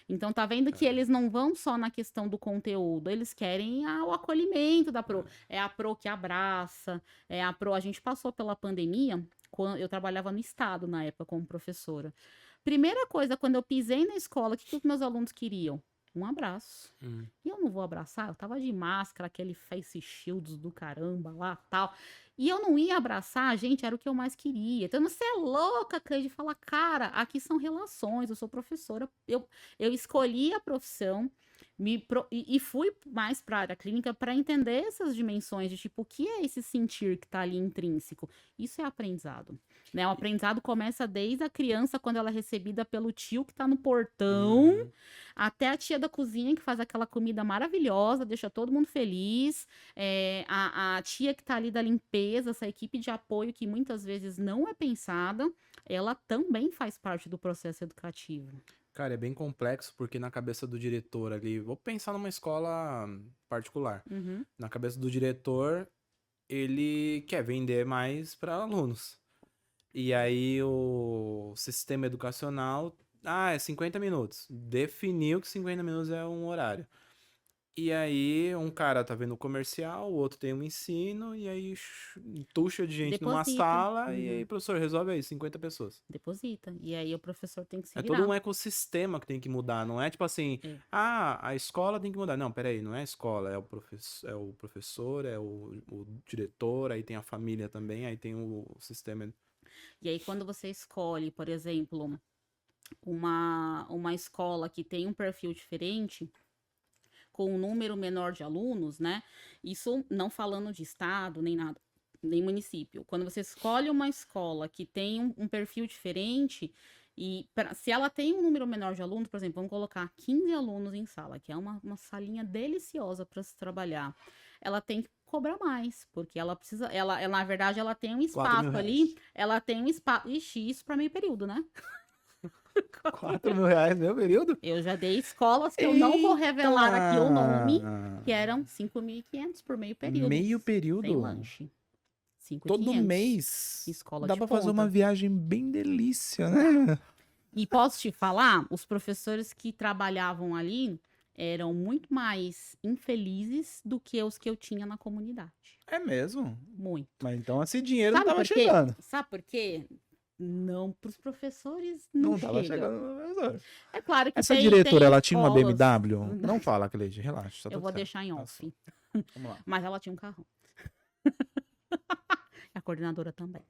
Então, tá vendo que Caramba. eles não vão só na questão do conteúdo, eles querem o acolhimento da Pro. É a Pro que abraça, é a Pro. A gente passou pela pandemia, quando eu trabalhava no estado na época como professora. Primeira coisa, quando eu pisei na escola, o que os meus alunos queriam? Um abraço. Hum. E eu não vou abraçar, eu tava de máscara, aquele face shields do caramba lá, tal. E eu não ia abraçar, gente, era o que eu mais queria. Então, você é louca, Cleide, fala, cara, aqui são relações, eu sou professora, eu escolhi a profissão, e fui mais para a área clínica para entender essas dimensões de tipo, o que é esse sentir que está ali intrínseco? Isso é aprendizado, né? O aprendizado começa desde a criança, quando ela é recebida pelo tio que está no portão, Uhum. até a tia da cozinha que faz aquela comida maravilhosa, deixa todo mundo feliz, a tia que está ali da limpeza, essa equipe de apoio que muitas vezes não é pensada, ela também faz parte do processo educativo. Cara, é bem complexo porque na cabeça do diretor ali, vou pensar numa escola particular. Uhum, Na cabeça do diretor, ele quer vender mais para alunos. E aí o sistema educacional, é 50 minutos. Definiu que 50 minutos é um horário. E aí, um cara tá vendo o comercial, o outro tem um ensino, e aí tucha de gente numa Deposita. sala, e aí, Uhum. professor, resolve aí, 50 pessoas. Deposita. E aí o professor tem que se É todo virar. um ecossistema que tem que mudar, não é tipo assim, É. a escola tem que mudar. Não, peraí, não é a escola, é o professor, o diretor, aí tem a família também, aí tem o sistema. E aí, quando você escolhe, por exemplo, uma escola que tem um perfil diferente, com um número menor de alunos, né? Isso não falando de estado, nem nada, nem município. Quando você escolhe uma escola que tem um perfil diferente, se ela tem um número menor de alunos, por exemplo, vamos colocar 15 alunos em sala, que é uma salinha deliciosa para se trabalhar, ela tem que cobrar mais, porque ela precisa, na verdade, ela tem um 4 mil espaço reais. ali, ela tem um espaço, ixi, isso para meio período, né? 4 mil reais, meu período? Eu já dei escolas que eu não vou revelar aqui o nome, que eram 5.500 por meio período. Meio Sem período? lanche. Todo 5.500. mês Escola dá de pra fazer uma ponta. viagem bem delícia, né? E posso te falar, os professores que trabalhavam ali eram muito mais infelizes do que os que eu tinha na comunidade. É mesmo? Muito. Mas então esse dinheiro não Sabe tava por quê? chegando. Sabe por quê? Não, para os professores Não não tava chega. chegando no professor. É claro que Essa tem diretora, ela escolas... tinha uma BMW? Não fala, Cleide, relaxa. Tá Eu tudo vou certo. deixar em Tá off. só. Vamos lá. Mas ela tinha um carrão. A coordenadora também.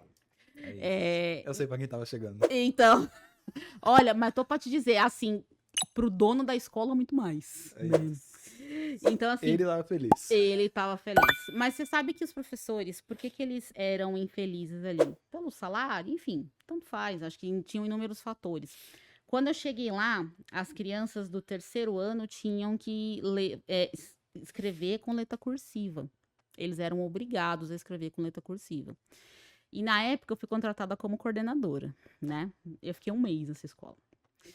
É isso. É, Eu sei pra quem tava chegando. então, olha, mas tô pra te dizer, assim, pro dono da escola, muito mais. É Né? isso. Então, assim, Ele tava feliz. ele tava feliz. Mas você sabe que os professores, por que que eles eram infelizes ali? Pelo salário, enfim, tanto faz. Acho que tinham inúmeros fatores. Quando eu cheguei lá, as crianças do terceiro ano tinham que escrever com letra cursiva. Eles eram obrigados a escrever com letra cursiva. E na época eu fui contratada como coordenadora, né? Eu fiquei um mês nessa escola.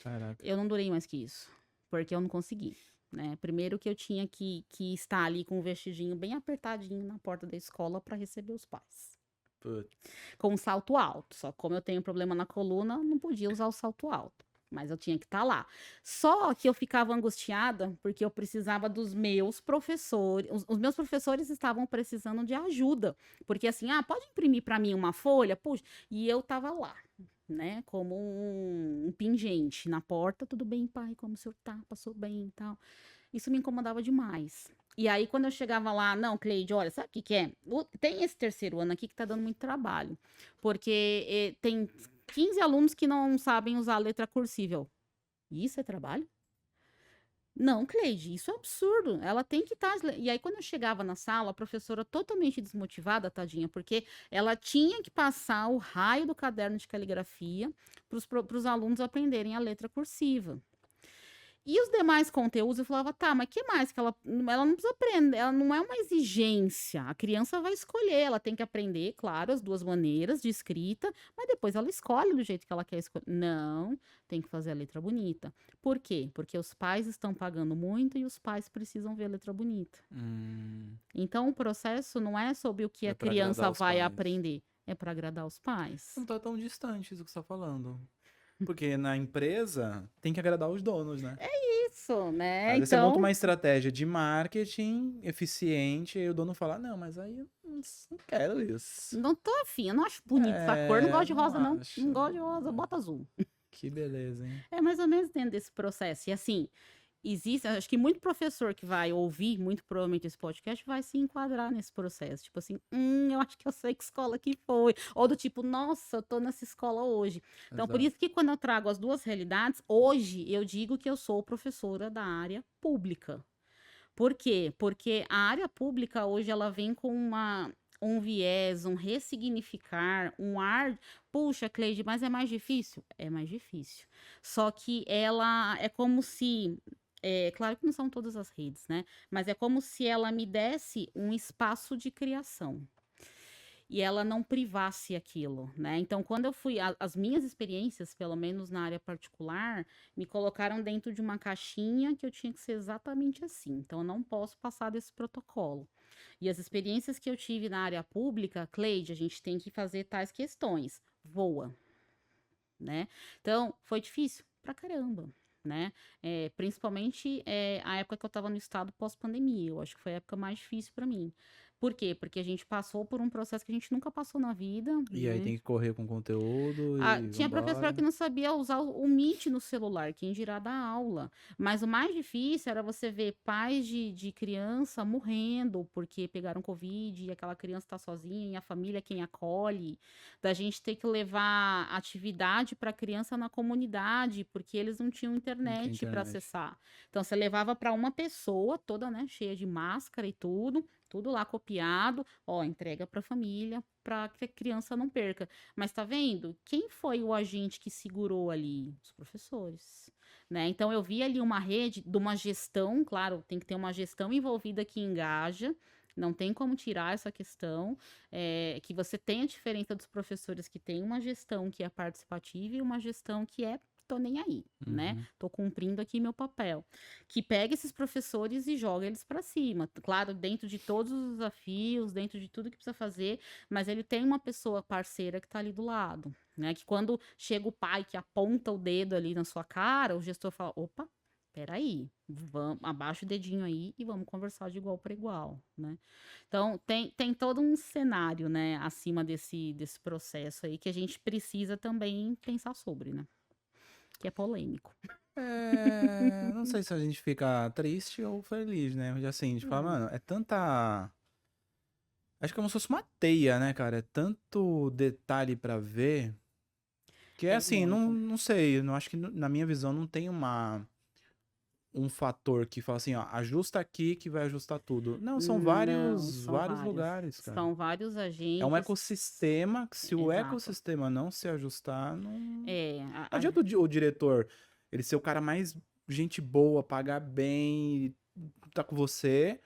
Caraca. Eu não durei mais que isso, porque eu não consegui, né? Primeiro que eu tinha que estar ali com o vestidinho bem apertadinho na porta da escola para receber os pais. Putz. Com um salto alto. Só que como eu tenho problema na coluna, não podia usar o salto alto. Mas eu tinha que estar lá. Só que eu ficava angustiada porque eu precisava dos meus professores. Os meus professores estavam precisando de ajuda. Porque assim, pode imprimir para mim uma folha? Puxa. E eu tava lá, né? Como um pingente na porta. Tudo bem, pai? Como o senhor tá? Passou bem e tal. Isso me incomodava demais. E aí, quando eu chegava lá, não, Cleide, olha, sabe o que que é? Tem esse terceiro ano aqui que tá dando muito trabalho. Porque tem 15 alunos que não sabem usar a letra cursiva. Isso é trabalho? Não, Cleide, isso é absurdo. Ela tem que estar. E aí, quando eu chegava na sala, a professora totalmente desmotivada, tadinha, porque ela tinha que passar o raio do caderno de caligrafia para os alunos aprenderem a letra cursiva. E os demais conteúdos, eu falava, tá, mas que mais que ela não precisa aprender, ela não é uma exigência. A criança vai escolher, ela tem que aprender, claro, as duas maneiras de escrita, mas depois ela escolhe do jeito que ela quer escolher. Não, tem que fazer a letra bonita. Por quê? Porque os pais estão pagando muito e os pais precisam ver a letra bonita. Então, o processo não é sobre o que É a pra criança agradar os vai pais. aprender, é para agradar os pais. Não tá tão distante isso que você tá falando. Porque na empresa tem que agradar os donos, né? Isso, né? Aí você monta Então, uma estratégia de marketing eficiente e o dono fala, não, mas aí eu não quero isso. não tô afim, eu não acho bonito essa cor, não gosto de não rosa, não. acho. Não gosto de rosa, bota azul. Que beleza, hein? É mais ou menos dentro desse processo. E assim, existe, acho que muito professor que vai ouvir, muito provavelmente esse podcast, vai se enquadrar nesse processo. Tipo assim, eu acho que eu sei que escola que foi. Ou do tipo, nossa, eu tô nessa escola hoje. Então, por Exato. isso que quando eu trago as duas realidades, hoje eu digo que eu sou professora da área pública. Por quê? Porque a área pública hoje ela vem com um viés, um ressignificar, um ar. Puxa, Cleide, mas é mais difícil? É mais difícil. Só que ela é como se. Claro que não são todas as redes, né? Mas é como se ela me desse um espaço de criação. E ela não privasse aquilo, né? Então, quando eu fui, as minhas experiências, pelo menos na área particular, me colocaram dentro de uma caixinha que eu tinha que ser exatamente assim. Então, eu não posso passar desse protocolo. E as experiências que eu tive na área pública, Cleide, a gente tem que fazer tais questões. Voa, né? Então, foi difícil pra caramba. né? Principalmente a época que eu estava no estado pós-pandemia. Eu acho que foi a época mais difícil para mim. Por quê? Porque a gente passou por um processo que a gente nunca passou na vida, E aí né? tem que correr com conteúdo e Tinha professora vambora. que não sabia usar o Meet no celular, quem dirá da aula. Mas o mais difícil era você ver pais de criança morrendo porque pegaram Covid e aquela criança está sozinha e a família quem acolhe. Da gente ter que levar atividade para a criança na comunidade porque eles não tinham internet para internet. acessar. Então você levava para uma pessoa toda, né, cheia de máscara e tudo lá copiado, ó, entrega para a família para que a criança não perca. Mas tá vendo? Quem foi o agente que segurou ali? Os professores, né? Então eu vi ali uma rede de uma gestão, claro, tem que ter uma gestão envolvida que engaja. Não tem como tirar essa questão, que você tem a diferença dos professores que tem uma gestão que é participativa e uma gestão que é tô nem aí, né? Uhum. Tô cumprindo aqui meu papel. Que pega esses professores e joga eles para cima. Claro, dentro de todos os desafios, dentro de tudo que precisa fazer, mas ele tem uma pessoa parceira que tá ali do lado, né? Que quando chega o pai que aponta o dedo ali na sua cara, o gestor fala: opa, peraí, vamos, abaixa o dedinho aí e vamos conversar de igual para igual, né? Então, tem todo um cenário, né, acima desse processo aí que a gente precisa também pensar sobre, né? Que é polêmico. Não sei se a gente fica triste ou feliz, né? Mas assim, a gente fala, mano, é tanta. Acho que é como se fosse uma teia, né, cara? É tanto detalhe pra ver. Que é assim, muito. não sei, não acho que na minha visão não tem um fator que fala assim, ó, ajusta aqui que vai ajustar tudo. Não, são Não, vários são lugares, cara. São vários agentes. É um ecossistema que se o Exato. ecossistema não se ajustar, não Não adianta o diretor, ele ser o cara mais gente boa, pagar bem, tá com você,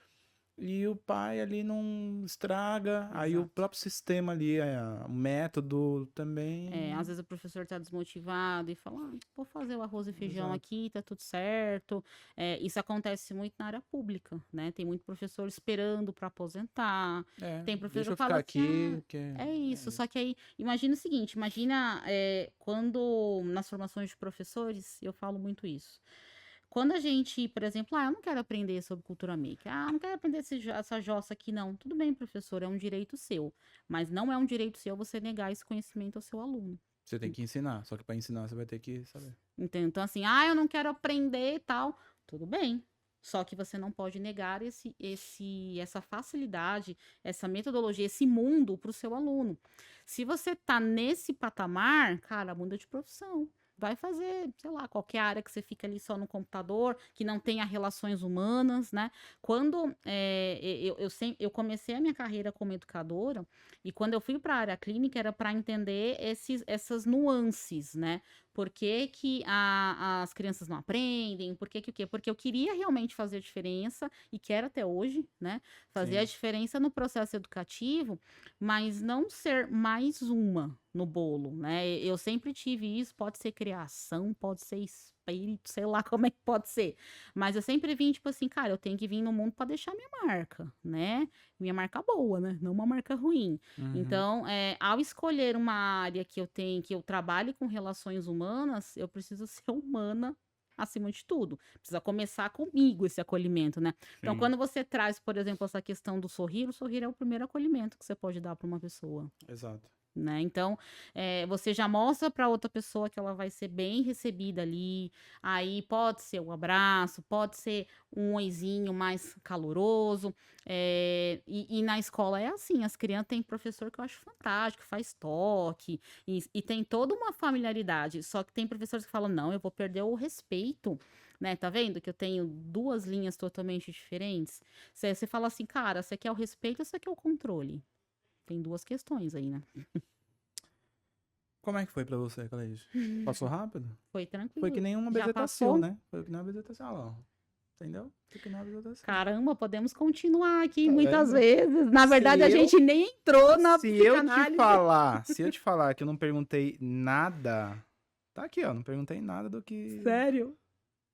e o pai ali não estraga, aí o Exato. próprio sistema ali, o método também... Às vezes o professor tá desmotivado e fala, vou fazer o arroz e feijão Exato. aqui, tá tudo certo. Isso acontece muito na área pública, né? Tem muito professor esperando para aposentar. Tem professor deixa eu que fala ficar assim, aqui, que é isso. Só que aí, imagina o seguinte, quando nas formações de professores, eu falo muito isso. Quando a gente, por exemplo, eu não quero aprender sobre cultura maker, não quero aprender essa jossa aqui, não. Tudo bem, professor, é um direito seu, mas não é um direito seu você negar esse conhecimento ao seu aluno. Você tem que ensinar, só que para ensinar você vai ter que saber. Entende? Então, assim, eu não quero aprender e tal. Tudo bem. Só que você não pode negar essa facilidade, essa metodologia, esse mundo para o seu aluno. Se você tá nesse patamar, cara, muda de profissão. Vai fazer, sei lá, qualquer área que você fica ali só no computador, que não tenha relações humanas, né? Quando eu comecei a minha carreira como educadora, e quando eu fui para a área clínica, era para entender essas nuances, né? Por que que as crianças não aprendem? Por que que o quê? Porque eu queria realmente fazer a diferença, e quero até hoje, né? Fazer a diferença no processo educativo, mas não ser mais uma no bolo, né? Eu sempre tive isso, pode ser criação, pode ser espírito, sei lá como é que pode ser. Mas eu sempre vim, tipo assim, cara, eu tenho que vir no mundo para deixar minha marca, né? Minha marca boa, né? Não uma marca ruim. Uhum. Então, ao escolher uma área que eu trabalhe com relações humanas, eu preciso ser humana acima de tudo. Precisa começar comigo esse acolhimento, né? Então, quando você traz, por exemplo, essa questão do sorrir, o sorrir é o primeiro acolhimento que você pode dar para uma pessoa. Exato. Né? Então, você já mostra para outra pessoa que ela vai ser bem recebida ali. Aí pode ser um abraço, pode ser um oizinho mais caloroso. E na escola é assim: as crianças têm professor que eu acho fantástico, faz toque, e tem toda uma familiaridade. Só que tem professores que falam: não, eu vou perder o respeito. Né, tá vendo que eu tenho duas linhas totalmente diferentes? Você fala assim, cara, você quer o respeito ou você quer o controle? Tem duas questões aí, né? Como é que foi pra você, Cleide? Passou rápido? Foi tranquilo. Foi que nem uma Já bezetacil, passou? né? Foi que nem uma bezetacil, olha lá. Entendeu? Foi que nem uma bezetacil. Caramba, podemos continuar aqui Tá muitas vendo? vezes. Na verdade, a eu- gente nem entrou na Se eu psicanálise. te falar que eu não perguntei nada, tá aqui, ó, não perguntei nada do que... Sério?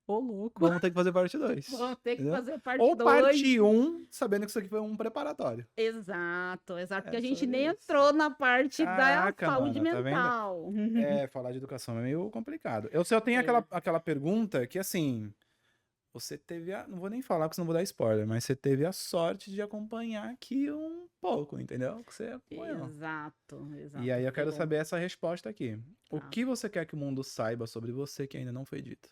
Ô, louco. Vamos ter que fazer parte 2. Vamos ter que entendeu? fazer parte Ou 2. parte 1, sabendo que isso aqui foi um preparatório. Exato. Porque a É gente sobre nem isso. entrou na parte Caraca, da saúde mano, tá vendo? mental. Falar de educação é meio complicado. Eu só tenho aquela pergunta que, assim, você teve não vou nem falar, porque senão vou dar spoiler, mas você teve a sorte de acompanhar aqui um pouco, entendeu? Que você acompanhou. Exato. E aí eu quero Pegou. saber essa resposta aqui. O Tá. que você quer que o mundo saiba sobre você que ainda não foi dito?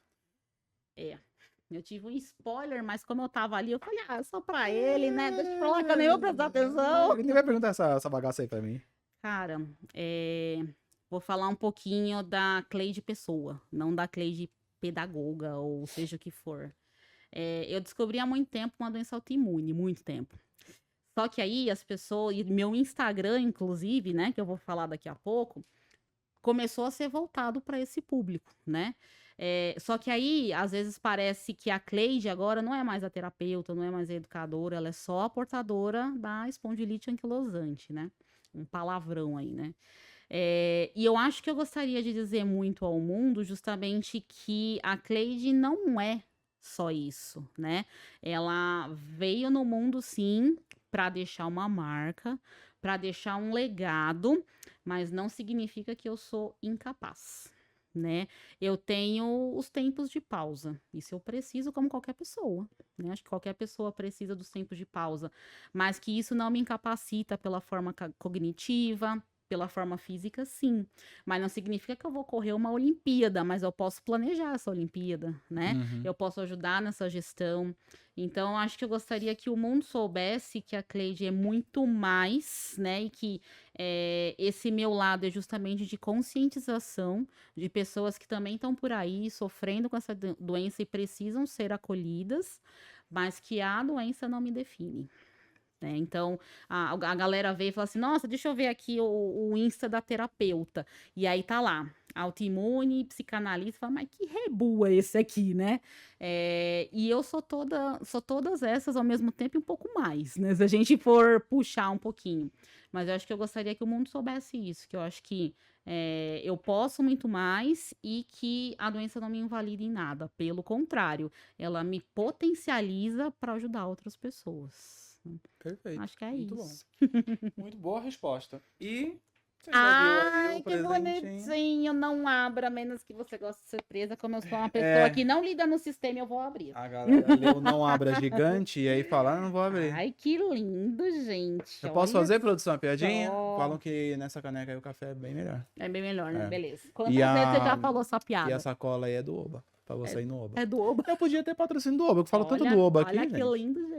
Eu tive um spoiler, mas como eu tava ali, eu falei, só pra ele, né? Deixa eu falar que eu nem vou prestar atenção. Ele nem vai perguntar essa bagaça aí pra mim. Cara, vou falar um pouquinho da Cleide pessoa, não da Cleide pedagoga, ou seja o que for. Eu descobri há muito tempo uma doença autoimune, muito tempo. Só que aí as pessoas, e meu Instagram, inclusive, né, que eu vou falar daqui a pouco, começou a ser voltado para esse público, né? Só que aí, às vezes, parece que a Cleide agora não é mais a terapeuta, não é mais a educadora, ela é só a portadora da espondilite anquilosante, né? Um palavrão aí, né? E eu acho que eu gostaria de dizer muito ao mundo justamente que a Cleide não é só isso, né? Ela veio no mundo, sim, para deixar uma marca, para deixar um legado, mas não significa que eu sou incapaz, né? Eu tenho os tempos de pausa. Isso eu preciso como qualquer pessoa, né? Acho que qualquer pessoa precisa dos tempos de pausa, mas que isso não me incapacita pela forma cognitiva, pela forma física, sim. Mas não significa que eu vou correr uma Olimpíada, mas eu posso planejar essa Olimpíada, né? Uhum. Eu posso ajudar nessa gestão. Então, acho que eu gostaria que o mundo soubesse que a Cleide é muito mais, né? E que esse meu lado é justamente de conscientização de pessoas que também estão por aí sofrendo com essa doença e precisam ser acolhidas, mas que a doença não me define. Então, a galera vê e fala assim, nossa, deixa eu ver aqui o Insta da terapeuta. E aí tá lá, autoimune, psicanalista, fala, mas que rebu é esse aqui, né? E eu sou todas essas ao mesmo tempo e um pouco mais, né? Se a gente for puxar um pouquinho. Mas eu acho que eu gostaria que o mundo soubesse isso, que eu acho que eu posso muito mais e que a doença não me invalida em nada. Pelo contrário, ela me potencializa para ajudar outras pessoas. Perfeito. Acho que é Muito isso. bom. Muito boa resposta. E você já viu aí Ai, o que presentinho? bonitinho. Não abra, a menos que você goste de surpresa. Como eu sou uma pessoa que não liga no sistema, eu vou abrir. A galera leu Não Abra Gigante e aí fala, não vou abrir. Ai, que lindo, gente. Eu posso Olha fazer, produção, uma piadinha? só. Falam que nessa caneca aí o café é bem melhor. É bem melhor, né? É. Beleza. Quantas E vezes a- você já falou essa E piada? a sacola aí é do Oba, pra você ir no Oba. É do Oba. Eu podia ter patrocínio do Oba, eu falo tanto do Oba aqui, Olha que gente. lindo, gente.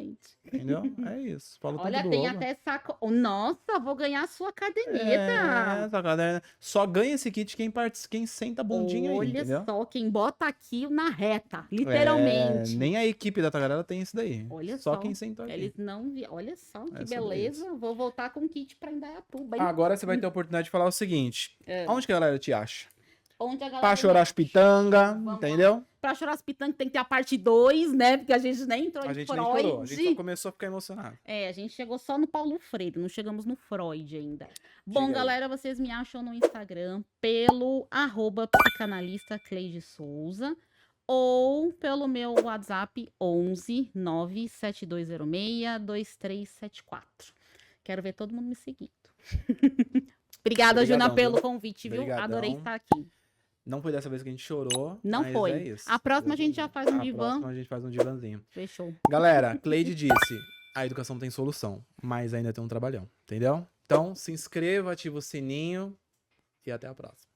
Entendeu? É isso, falo Olha, tanto do tem Oba. até saco. Nossa, vou ganhar a sua caderneta. Essa galera só ganha esse kit quem senta a bundinha aí, Olha entendeu? só, quem bota aqui na reta, literalmente. Nem a equipe da Tagarela tem isso daí. Olha só só, quem sentou aqui. Eles não vi... Olha só que É sobre beleza. Vou voltar com o kit pra Indaiatuba, hein? Agora você vai ter a oportunidade de falar o seguinte. Onde que a galera te acha? Onde a galera Pra chorar as pitanga, entendeu? Pra chorar as pitangas tem que ter a parte 2, né? Porque a gente nem entrou A em gente Freud. nem chorou, a gente só começou a ficar emocionado. A gente chegou só no Paulo Freire, não chegamos no Freud ainda. Bom, Diga aí. galera, vocês me acham no Instagram pelo @psicanalista Cleide Souza ou pelo meu WhatsApp 11 97206 2374. Quero ver todo mundo me seguindo. Obrigada, Obrigadão, Juna, pelo viu? convite, viu? Obrigadão. Adorei estar aqui. Não foi dessa vez que a gente chorou. Não mas foi. É isso. A próxima a gente já faz um A divã. próxima a gente faz um divãzinho. Fechou. Galera, Cleide disse: a educação tem solução, mas ainda tem um trabalhão, entendeu? Então, se inscreva, ativa o sininho e até a próxima.